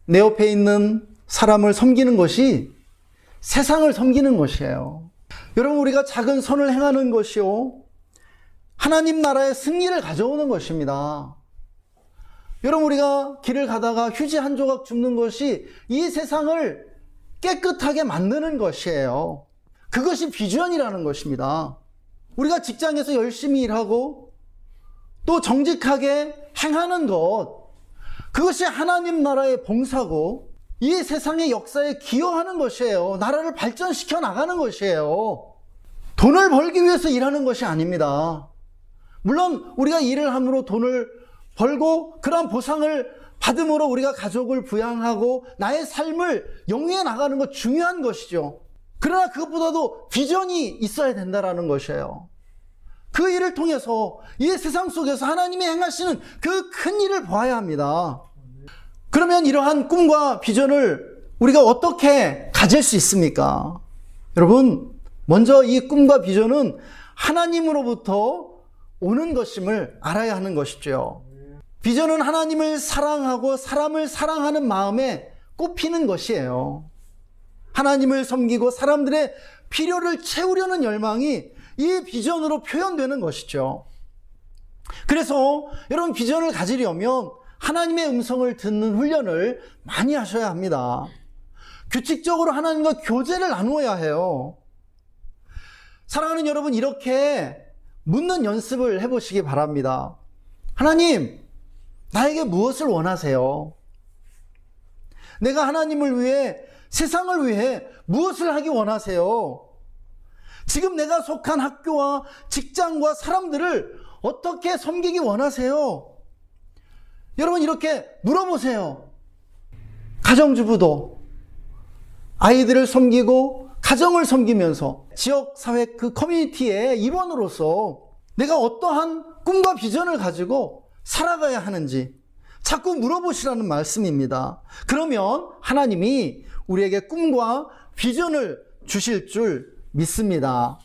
내 옆에 있는 사람을 섬기는 것이 세상을 섬기는 것이에요. 여러분, 우리가 작은 선을 행하는 것이요, 하나님 나라의 승리를 가져오는 것입니다. 여러분, 우리가 길을 가다가 휴지 한 조각 줍는 것이 이 세상을 깨끗하게 만드는 것이에요. 그것이 비전이라는 것입니다. 우리가 직장에서 열심히 일하고 또 정직하게 행하는 것, 그것이 하나님 나라의 봉사고 이 세상의 역사에 기여하는 것이에요. 나라를 발전시켜 나가는 것이에요. 돈을 벌기 위해서 일하는 것이 아닙니다. 물론 우리가 일을 함으로 돈을 벌고 그러한 보상을 받음으로 우리가 가족을 부양하고 나의 삶을 영위해 나가는 것 중요한 것이죠. 그러나 그것보다도 비전이 있어야 된다는 것이에요. 그 일을 통해서 이 세상 속에서 하나님이 행하시는 그 큰 일을 보아야 합니다. 그러면 이러한 꿈과 비전을 우리가 어떻게 가질 수 있습니까? 여러분, 먼저 이 꿈과 비전은 하나님으로부터 오는 것임을 알아야 하는 것이죠. 비전은 하나님을 사랑하고 사람을 사랑하는 마음에 꼽히는 것이에요. 하나님을 섬기고 사람들의 필요를 채우려는 열망이 이 비전으로 표현되는 것이죠. 그래서 여러분, 비전을 가지려면 하나님의 음성을 듣는 훈련을 많이 하셔야 합니다. 규칙적으로 하나님과 교제를 나누어야 해요. 사랑하는 여러분, 이렇게 묻는 연습을 해보시기 바랍니다. 하나님, 나에게 무엇을 원하세요? 내가 하나님을 위해, 세상을 위해 무엇을 하기 원하세요? 지금 내가 속한 학교와 직장과 사람들을 어떻게 섬기기 원하세요? 여러분, 이렇게 물어보세요. 가정주부도 아이들을 섬기고 가정을 섬기면서 지역사회 그 커뮤니티의 일원으로서 내가 어떠한 꿈과 비전을 가지고 살아가야 하는지 자꾸 물어보시라는 말씀입니다. 그러면 하나님이 우리에게 꿈과 비전을 주실 줄 믿습니다.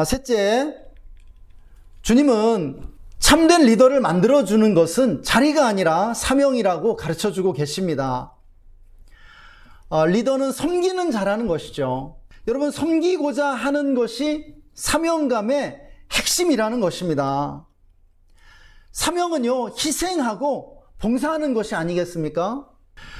셋째, 주님은 참된 리더를 만들어주는 것은 자리가 아니라 사명이라고 가르쳐주고 계십니다. 리더는 섬기는 자라는 것이죠. 여러분, 섬기고자 하는 것이 사명감의 핵심이라는 것입니다. 사명은요, 희생하고 봉사하는 것이 아니겠습니까?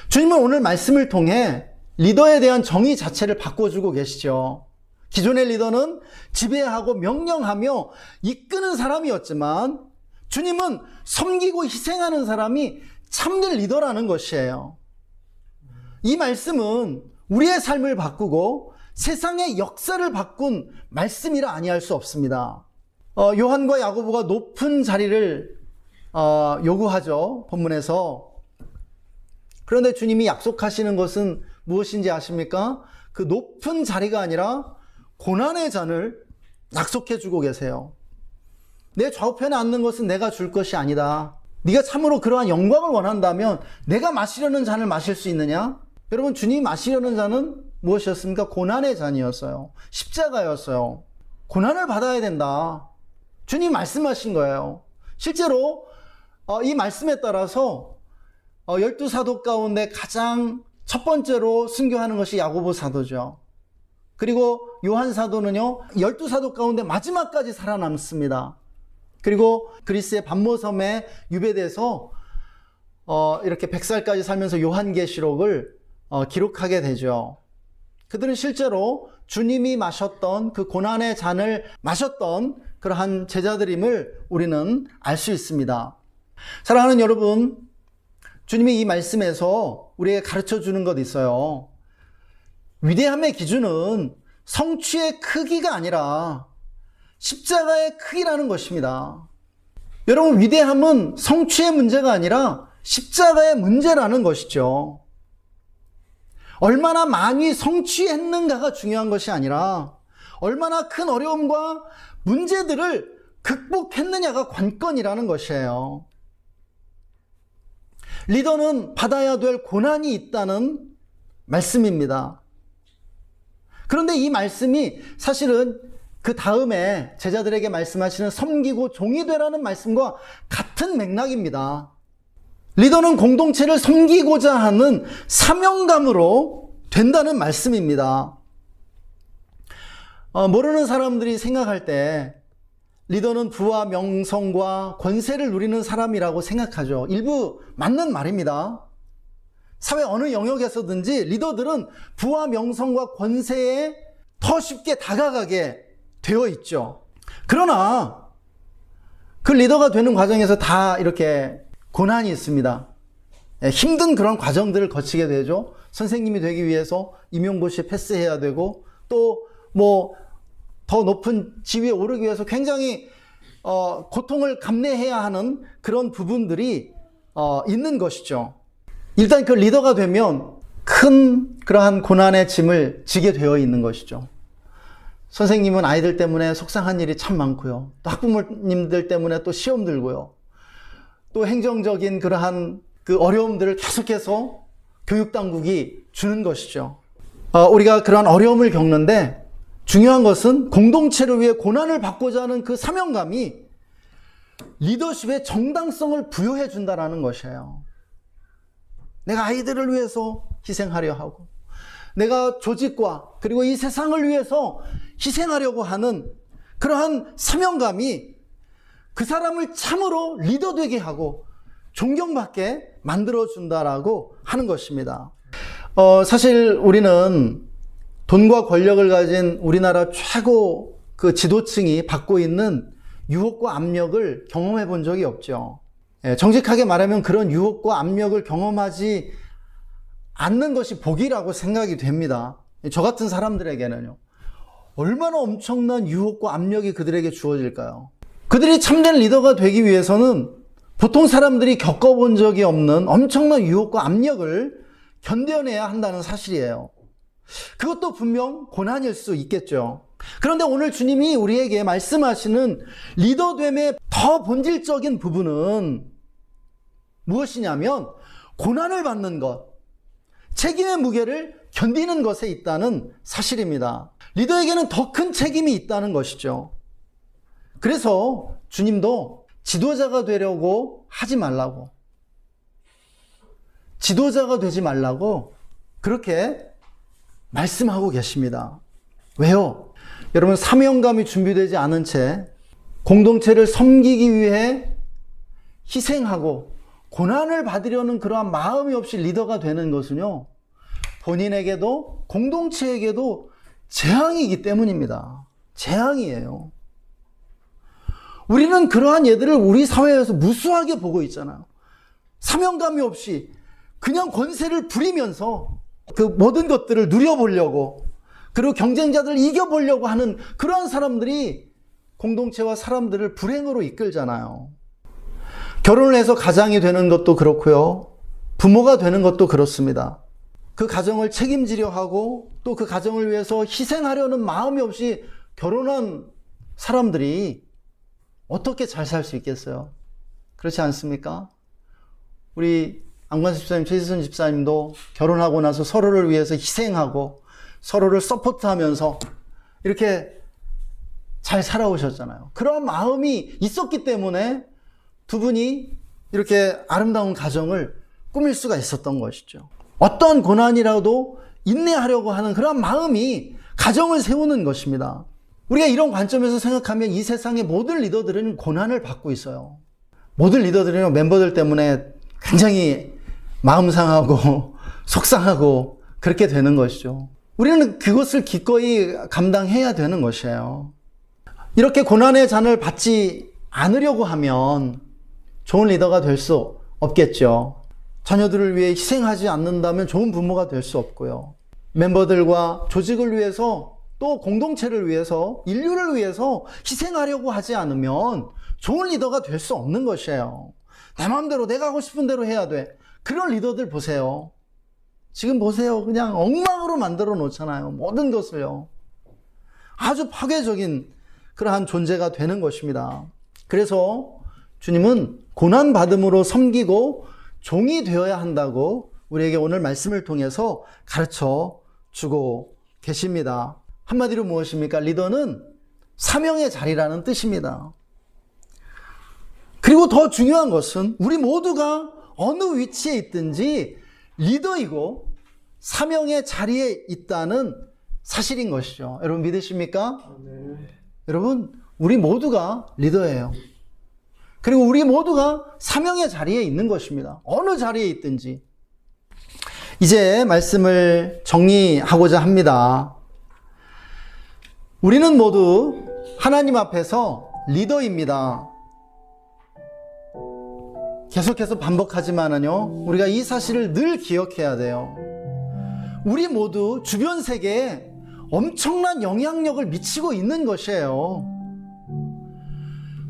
주님은 오늘 말씀을 통해 리더에 대한 정의 자체를 바꿔주고 계시죠. 기존의 리더는 지배하고 명령하며 이끄는 사람이었지만 주님은 섬기고 희생하는 사람이 참된 리더라는 것이에요. 이 말씀은 우리의 삶을 바꾸고 세상의 역사를 바꾼 말씀이라 아니할 수 없습니다. 요한과 야고보가 높은 자리를 요구하죠, 본문에서. 그런데 주님이 약속하시는 것은 무엇인지 아십니까? 그 높은 자리가 아니라 고난의 잔을 약속해 주고 계세요. 내 좌우편에 앉는 것은 내가 줄 것이 아니다. 네가 참으로 그러한 영광을 원한다면 내가 마시려는 잔을 마실 수 있느냐? 여러분, 주님이 마시려는 잔은 무엇이었습니까? 고난의 잔이었어요. 십자가였어요. 고난을 받아야 된다. 주님이 말씀하신 거예요. 실제로 이 말씀에 따라서 12사도 가운데 가장 첫 번째로 순교하는 것이 야고보 사도죠. 그리고 요한 사도는요, 12사도 가운데 마지막까지 살아남습니다. 그리고 그리스의 반모섬에 유배돼서 이렇게 100살까지 살면서 요한계시록을 기록하게 되죠. 그들은 실제로 주님이 마셨던 그 고난의 잔을 마셨던 그러한 제자들임을 우리는 알 수 있습니다. 사랑하는 여러분, 주님이 이 말씀에서 우리에게 가르쳐 주는 것 있어요. 위대함의 기준은 성취의 크기가 아니라 십자가의 크기라는 것입니다. 여러분, 위대함은 성취의 문제가 아니라 십자가의 문제라는 것이죠. 얼마나 많이 성취했는가가 중요한 것이 아니라 얼마나 큰 어려움과 문제들을 극복했느냐가 관건이라는 것이에요. 리더는 받아야 될 고난이 있다는 말씀입니다. 그런데 이 말씀이 사실은 그 다음에 제자들에게 말씀하시는 섬기고 종이 되라는 말씀과 같은 맥락입니다. 리더는 공동체를 섬기고자 하는 사명감으로 된다는 말씀입니다. 모르는 사람들이 생각할 때 리더는 부와 명성과 권세를 누리는 사람이라고 생각하죠. 일부 맞는 말입니다. 사회 어느 영역에서든지 리더들은 부와 명성과 권세에 더 쉽게 다가가게 되어 있죠. 그러나 그 리더가 되는 과정에서 다 이렇게 고난이 있습니다. 힘든 그런 과정들을 거치게 되죠. 선생님이 되기 위해서 임용고시에 패스해야 되고, 또 더 높은 지위에 오르기 위해서 굉장히 고통을 감내해야 하는 그런 부분들이 있는 것이죠. 일단 그 리더가 되면 큰 그러한 고난의 짐을 지게 되어 있는 것이죠. 선생님은 아이들 때문에 속상한 일이 참 많고요. 또 학부모님들 때문에 또 시험 들고요. 또 행정적인 그러한 그 어려움들을 계속해서 교육당국이 주는 것이죠. 우리가 그러한 어려움을 겪는데 중요한 것은 공동체를 위해 고난을 받고자 하는 그 사명감이 리더십의 정당성을 부여해 준다라는 것이에요. 내가 아이들을 위해서 희생하려 하고, 내가 조직과 그리고 이 세상을 위해서 희생하려고 하는 그러한 사명감이 그 사람을 참으로 리더 되게 하고 존경받게 만들어준다라고 하는 것입니다. 사실 우리는 돈과 권력을 가진 우리나라 최고 그 지도층이 받고 있는 유혹과 압력을 경험해 본 적이 없죠. 정직하게 말하면 그런 유혹과 압력을 경험하지 않는 것이 복이라고 생각이 됩니다. 저 같은 사람들에게는요. 얼마나 엄청난 유혹과 압력이 그들에게 주어질까요? 그들이 참된 리더가 되기 위해서는 보통 사람들이 겪어본 적이 없는 엄청난 유혹과 압력을 견뎌내야 한다는 사실이에요. 그것도 분명 고난일 수 있겠죠. 그런데 오늘 주님이 우리에게 말씀하시는 리더됨의 더 본질적인 부분은 무엇이냐면 고난을 받는 것, 책임의 무게를 견디는 것에 있다는 사실입니다. 리더에게는 더 큰 책임이 있다는 것이죠. 그래서 주님도 지도자가 되려고 하지 말라고, 지도자가 되지 말라고 그렇게 말씀하고 계십니다. 왜요? 여러분, 사명감이 준비되지 않은 채 공동체를 섬기기 위해 희생하고 고난을 받으려는 그러한 마음이 없이 리더가 되는 것은요, 본인에게도 공동체에게도 재앙이기 때문입니다. 재앙이에요. 우리는 그러한 예들을 우리 사회에서 무수하게 보고 있잖아요. 사명감이 없이 그냥 권세를 부리면서 그 모든 것들을 누려보려고, 그리고 경쟁자들을 이겨보려고 하는 그러한 사람들이 공동체와 사람들을 불행으로 이끌잖아요. 결혼을 해서 가장이 되는 것도 그렇고요. 부모가 되는 것도 그렇습니다. 그 가정을 책임지려 하고 또 그 가정을 위해서 희생하려는 마음이 없이 결혼한 사람들이 어떻게 잘 살 수 있겠어요? 그렇지 않습니까? 우리 안관수 집사님, 최지선 집사님도 결혼하고 나서 서로를 위해서 희생하고 서로를 서포트하면서 이렇게 잘 살아오셨잖아요. 그런 마음이 있었기 때문에 두 분이 이렇게 아름다운 가정을 꾸밀 수가 있었던 것이죠. 어떤 고난이라도 인내하려고 하는 그런 마음이 가정을 세우는 것입니다. 우리가 이런 관점에서 생각하면 이 세상의 모든 리더들은 고난을 받고 있어요. 모든 리더들은 멤버들 때문에 굉장히 마음 상하고 속상하고 그렇게 되는 것이죠. 우리는 그것을 기꺼이 감당해야 되는 것이에요. 이렇게 고난의 잔을 받지 않으려고 하면 좋은 리더가 될 수 없겠죠. 자녀들을 위해 희생하지 않는다면 좋은 부모가 될 수 없고요. 멤버들과 조직을 위해서 또 공동체를 위해서 인류를 위해서 희생하려고 하지 않으면 좋은 리더가 될 수 없는 것이에요. 내 마음대로 내가 하고 싶은 대로 해야 돼. 그런 리더들 보세요. 지금 보세요. 그냥 엉망으로 만들어 놓잖아요. 모든 것을요. 아주 파괴적인 그러한 존재가 되는 것입니다. 그래서 주님은 고난받음으로 섬기고 종이 되어야 한다고 우리에게 오늘 말씀을 통해서 가르쳐 주고 계십니다. 한마디로 무엇입니까? 리더는 사명의 자리라는 뜻입니다. 그리고 더 중요한 것은 우리 모두가 어느 위치에 있든지 리더이고 사명의 자리에 있다는 사실인 것이죠. 여러분 믿으십니까? 네. 여러분, 우리 모두가 리더예요. 그리고 우리 모두가 사명의 자리에 있는 것입니다. 어느 자리에 있든지. 이제 말씀을 정리하고자 합니다. 우리는 모두 하나님 앞에서 리더입니다. 계속해서 반복하지만은요, 우리가 이 사실을 늘 기억해야 돼요. 우리 모두 주변 세계에 엄청난 영향력을 미치고 있는 것이에요.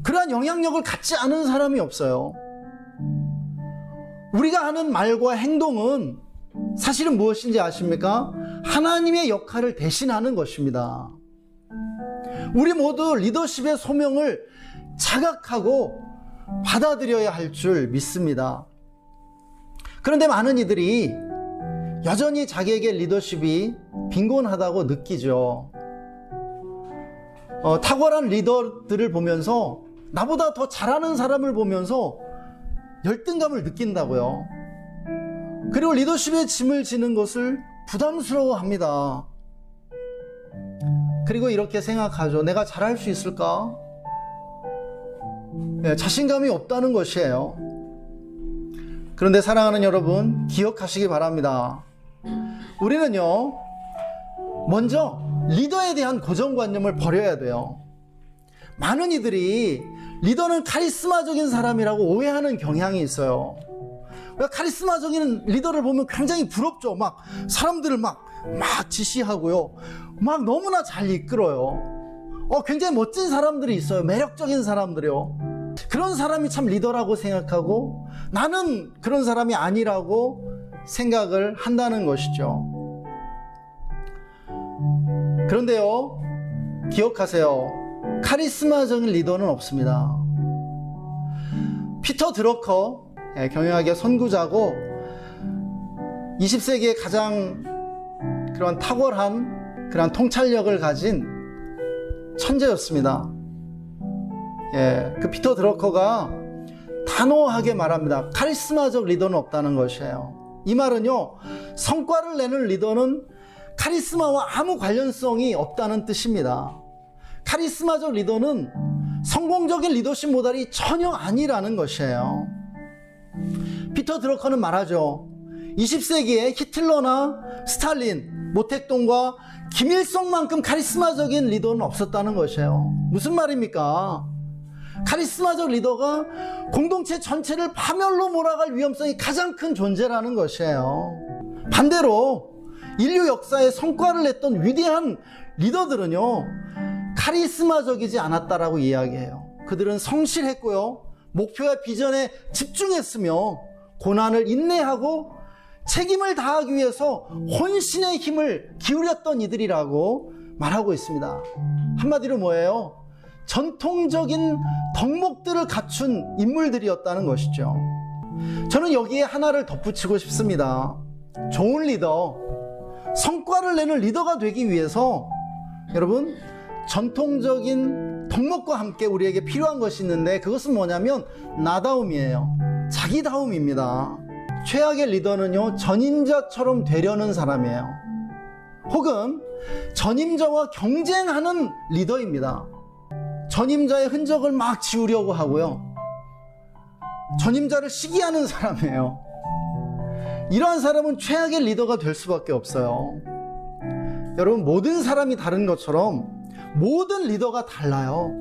그러한 영향력을 갖지 않은 사람이 없어요. 우리가 하는 말과 행동은 사실은 무엇인지 아십니까? 하나님의 역할을 대신하는 것입니다. 우리 모두 리더십의 소명을 자각하고 받아들여야 할 줄 믿습니다. 그런데 많은 이들이 여전히 자기에게 리더십이 빈곤하다고 느끼죠. 탁월한 리더들을 보면서 나보다 더 잘하는 사람을 보면서 열등감을 느낀다고요. 그리고 리더십의 짐을 지는 것을 부담스러워합니다. 그리고 이렇게 생각하죠. 내가 잘할 수 있을까? 자신감이 없다는 것이에요. 그런데 사랑하는 여러분, 기억하시기 바랍니다. 우리는요, 먼저 리더에 대한 고정관념을 버려야 돼요. 많은 이들이 리더는 카리스마적인 사람이라고 오해하는 경향이 있어요. 카리스마적인 리더를 보면 굉장히 부럽죠. 막 사람들을 막 지시하고요. 막 너무나 잘 이끌어요. 굉장히 멋진 사람들이 있어요. 매력적인 사람들이요. 그런 사람이 참 리더라고 생각하고 나는 그런 사람이 아니라고 생각을 한다는 것이죠. 그런데요, 기억하세요. 카리스마적인 리더는 없습니다. 피터 드러커, 경영학의 선구자고 20세기의 가장 그런 탁월한 그런 통찰력을 가진 천재였습니다. 그 피터 드러커가 단호하게 말합니다. 카리스마적 리더는 없다는 것이에요. 이 말은요, 성과를 내는 리더는 카리스마와 아무 관련성이 없다는 뜻입니다. 카리스마적 리더는 성공적인 리더십 모델이 전혀 아니라는 것이에요. 피터 드러커는 말하죠. 20세기에 히틀러나 스탈린, 모택동과 김일성만큼 카리스마적인 리더는 없었다는 것이에요. 무슨 말입니까? 카리스마적 리더가 공동체 전체를 파멸로 몰아갈 위험성이 가장 큰 존재라는 것이에요. 반대로 인류 역사에 성과를 냈던 위대한 리더들은요, 카리스마적이지 않았다라고 이야기해요. 그들은 성실했고요, 목표와 비전에 집중했으며 고난을 인내하고 책임을 다하기 위해서 혼신의 힘을 기울였던 이들이라고 말하고 있습니다. 한마디로 뭐예요? 전통적인 덕목들을 갖춘 인물들이었다는 것이죠. 저는 여기에 하나를 덧붙이고 싶습니다. 좋은 리더, 성과를 내는 리더가 되기 위해서 여러분, 전통적인 덕목과 함께 우리에게 필요한 것이 있는데 그것은 뭐냐면 나다움이에요. 자기다움입니다. 최악의 리더는요, 전임자처럼 되려는 사람이에요. 혹은 전임자와 경쟁하는 리더입니다. 전임자의 흔적을 막 지우려고 하고요, 전임자를 시기하는 사람이에요. 이러한 사람은 최악의 리더가 될 수밖에 없어요. 여러분, 모든 사람이 다른 것처럼 모든 리더가 달라요.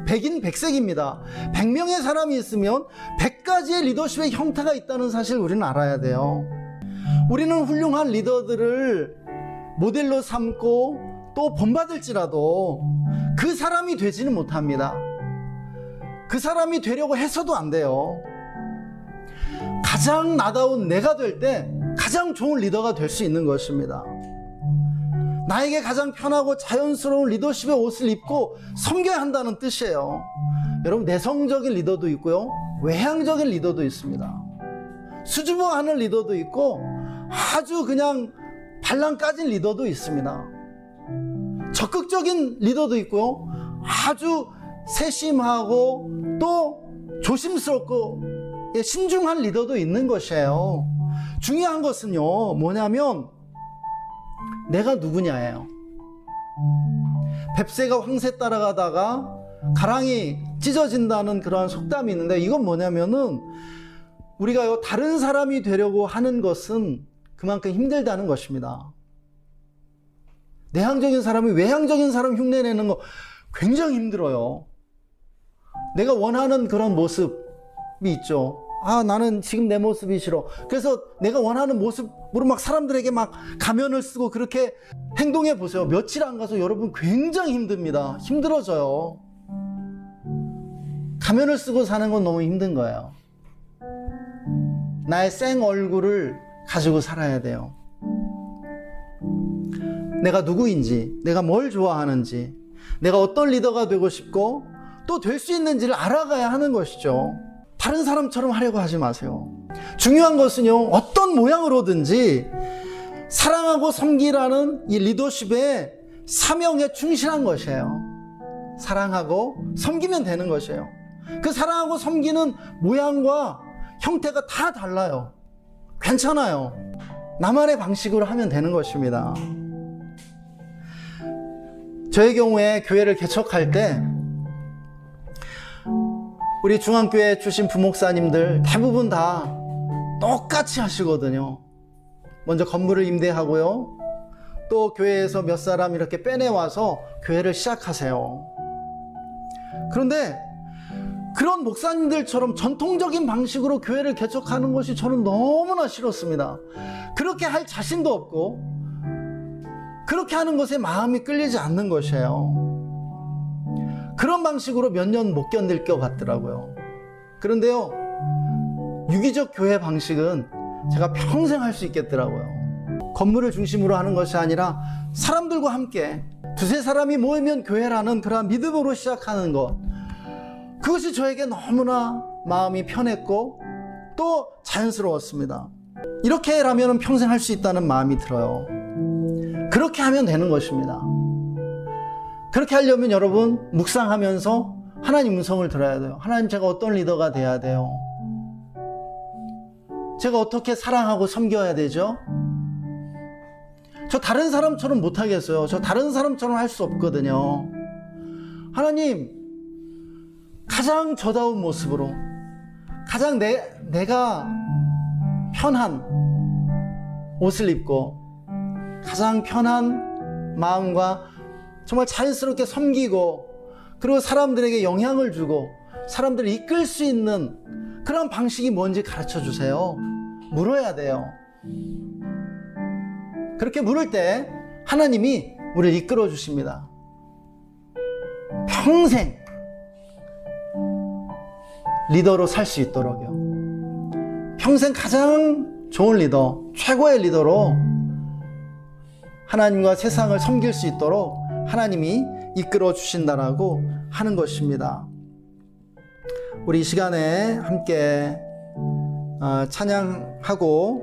백인백색입니다. 100명의 사람이 있으면 100가지의 리더십의 형태가 있다는 사실 우리는 알아야 돼요. 우리는 훌륭한 리더들을 모델로 삼고 또 본받을지라도 그 사람이 되지는 못합니다. 그 사람이 되려고 해서도 안 돼요. 가장 나다운 내가 될 때 가장 좋은 리더가 될 수 있는 것입니다. 나에게 가장 편하고 자연스러운 리더십의 옷을 입고 섬겨야 한다는 뜻이에요. 여러분, 내성적인 리더도 있고요, 외향적인 리더도 있습니다. 수줍어하는 리더도 있고 아주 그냥 발랑 까진 리더도 있습니다. 적극적인 리더도 있고요, 아주 세심하고 또 조심스럽고 신중한 리더도 있는 것이에요. 중요한 것은요, 뭐냐면 내가 누구냐예요. 뱁새가 황새 따라가다가 가랑이 찢어진다는 그런 속담이 있는데, 이건 뭐냐면은 우리가 다른 사람이 되려고 하는 것은 그만큼 힘들다는 것입니다. 내향적인 사람이 외향적인 사람 흉내내는 거 굉장히 힘들어요. 내가 원하는 그런 모습이 있죠. 나는 지금 내 모습이 싫어. 그래서 내가 원하는 모습으로 막 사람들에게 막 가면을 쓰고 그렇게 행동해 보세요. 며칠 안 가서 여러분 굉장히 힘듭니다. 힘들어져요. 가면을 쓰고 사는 건 너무 힘든 거예요. 나의 생 얼굴을 가지고 살아야 돼요. 내가 누구인지, 내가 뭘 좋아하는지, 내가 어떤 리더가 되고 싶고 또 될 수 있는지를 알아가야 하는 것이죠. 다른 사람처럼 하려고 하지 마세요. 중요한 것은요, 어떤 모양으로든지 사랑하고 섬기라는 이 리더십의 사명에 충실한 것이에요. 사랑하고 섬기면 되는 것이에요. 그 사랑하고 섬기는 모양과 형태가 다 달라요. 괜찮아요. 나만의 방식으로 하면 되는 것입니다. 저의 경우에 교회를 개척할 때 우리 중앙교회 출신 부목사님들 대부분 다 똑같이 하시거든요. 먼저 건물을 임대하고요. 또 교회에서 몇 사람 이렇게 빼내와서 교회를 시작하세요. 그런데 그런 목사님들처럼 전통적인 방식으로 교회를 개척하는 것이 저는 너무나 싫었습니다. 그렇게 할 자신도 없고 그렇게 하는 것에 마음이 끌리지 않는 것이에요. 그런 방식으로 몇 년 못 견딜 것 같더라고요. 그런데요, 유기적 교회 방식은 제가 평생 할 수 있겠더라고요. 건물을 중심으로 하는 것이 아니라 사람들과 함께 두세 사람이 모이면 교회라는 그런 믿음으로 시작하는 것, 그것이 저에게 너무나 마음이 편했고 또 자연스러웠습니다. 이렇게라면 평생 할 수 있다는 마음이 들어요. 그렇게 하면 되는 것입니다. 그렇게 하려면 여러분 묵상하면서 하나님 음성을 들어야 돼요. 하나님, 제가 어떤 리더가 돼야 돼요? 제가 어떻게 사랑하고 섬겨야 되죠? 저 다른 사람처럼 못하겠어요. 저 다른 사람처럼 할 수 없거든요. 하나님, 가장 저다운 모습으로 가장 내가 편한 옷을 입고 가장 편한 마음과 정말 자연스럽게 섬기고 그리고 사람들에게 영향을 주고 사람들을 이끌 수 있는 그런 방식이 뭔지 가르쳐 주세요. 물어야 돼요. 그렇게 물을 때 하나님이 우리를 이끌어 주십니다. 평생 리더로 살 수 있도록요. 평생 가장 좋은 리더, 최고의 리더로 하나님과 세상을 섬길 수 있도록 하나님이 이끌어 주신다라고 하는 것입니다. 우리 이 시간에 함께 찬양하고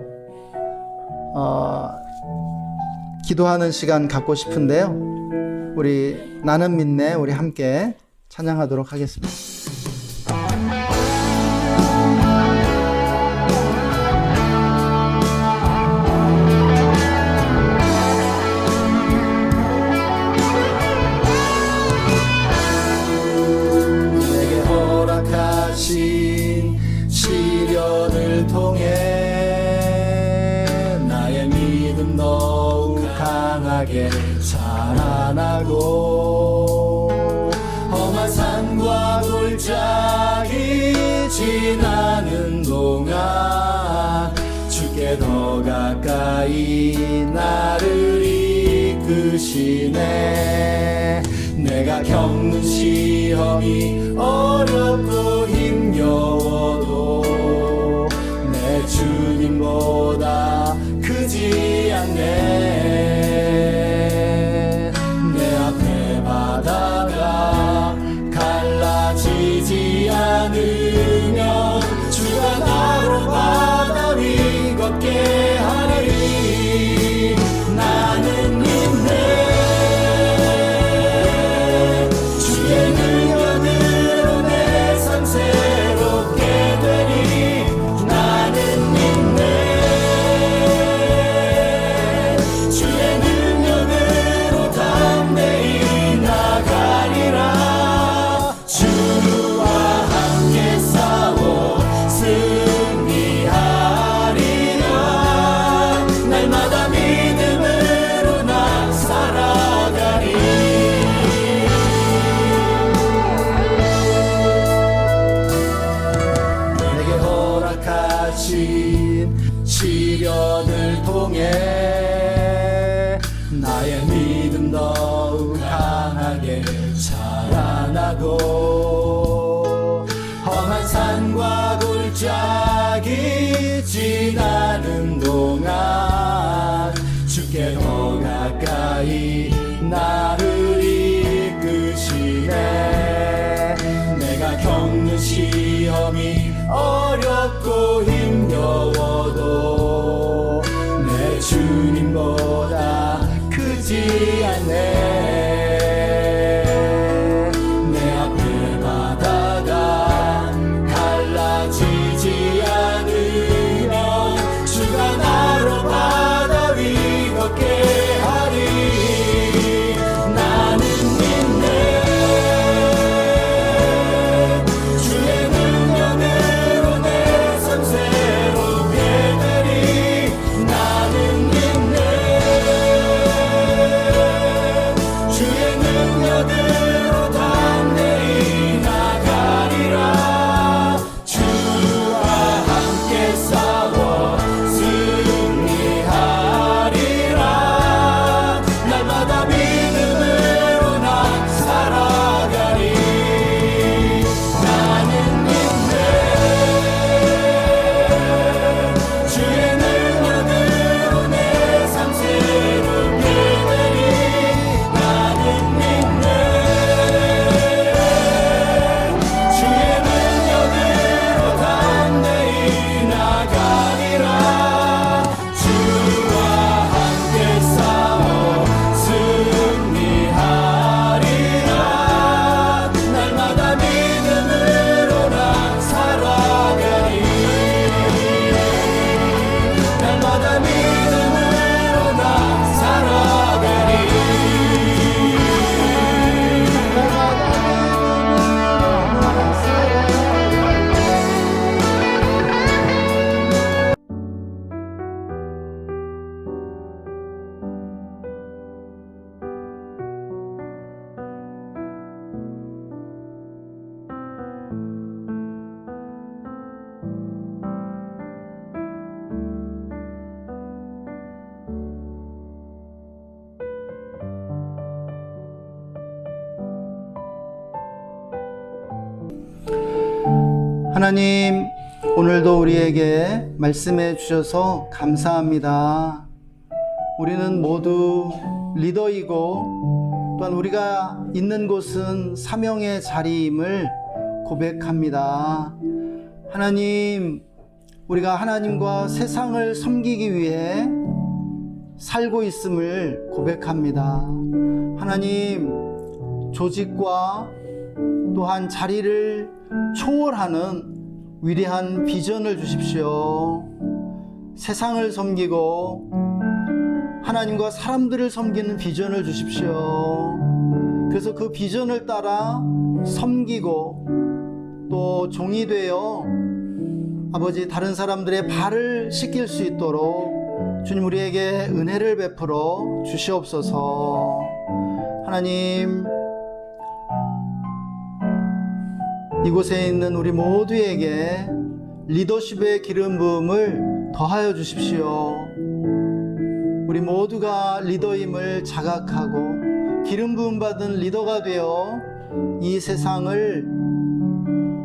기도하는 시간 갖고 싶은데요. 우리 나는 믿네, 우리 함께 찬양하도록 하겠습니다. 시련을 통해 나의 믿음 더욱 강하게 자라나고 험한 산과 골짜기 지나는 동안 주께 더 가까이 나를 이끄시네. 내가 겪는 시험이 어렵고 힘겨워도 내 주님보다 크지 않네. 내 앞에 바다가 갈라지지 않으면 주가 나로 바다 위 걷게 하리. 나는 믿네. 시련을 통해 나의 믿음 더욱 강하게 자라나고 험한 산과 골짜기 지나는 동안 주께 더 가까이 나를 이끄시네. 내가 겪는 시험이 어렵고 힘겨워도 내 주님보다 크지 않네. 내 앞에 바다가 하나님, 오늘도 우리에게 말씀해 주셔서 감사합니다. 우리는 모두 리더이고 또한 우리가 있는 곳은 사명의 자리임을 고백합니다. 하나님, 우리가 하나님과 세상을 섬기기 위해 살고 있음을 고백합니다. 하나님, 조직과 또한 자리를 초월하는 위대한 비전을 주십시오. 세상을 섬기고 하나님과 사람들을 섬기는 비전을 주십시오. 그래서 그 비전을 따라 섬기고 또 종이 되어 아버지 다른 사람들의 발을 씻길 수 있도록 주님 우리에게 은혜를 베풀어 주시옵소서. 하나님, 이곳에 있는 우리 모두에게 리더십의 기름 부음을 더하여 주십시오. 우리 모두가 리더임을 자각하고 기름 부음 받은 리더가 되어 이 세상을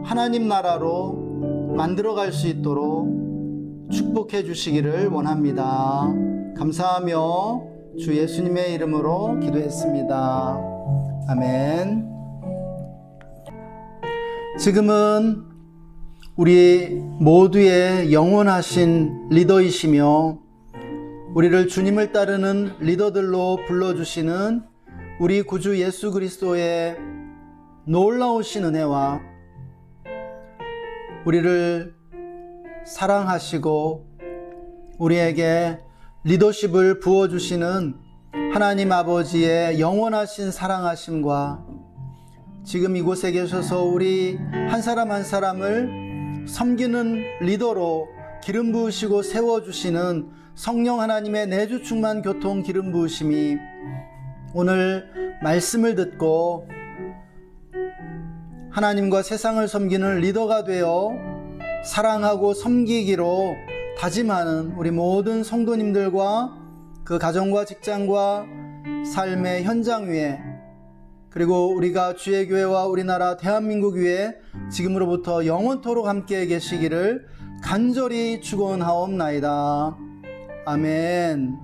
하나님 나라로 만들어갈 수 있도록 축복해 주시기를 원합니다. 감사하며 주 예수님의 이름으로 기도했습니다. 아멘. 지금은 우리 모두의 영원하신 리더이시며 우리를 주님을 따르는 리더들로 불러주시는 우리 구주 예수 그리스도의 놀라우신 은혜와 우리를 사랑하시고 우리에게 리더십을 부어주시는 하나님 아버지의 영원하신 사랑하심과 지금 이곳에 계셔서 우리 한 사람 한 사람을 섬기는 리더로 기름 부으시고 세워주시는 성령 하나님의 내주 충만 교통 기름 부으심이 오늘 말씀을 듣고 하나님과 세상을 섬기는 리더가 되어 사랑하고 섬기기로 다짐하는 우리 모든 성도님들과 그 가정과 직장과 삶의 현장 위에 그리고 우리가 주의 교회와 우리나라 대한민국 위에 지금으로부터 영원토록 함께 계시기를 간절히 축원하옵나이다. 아멘.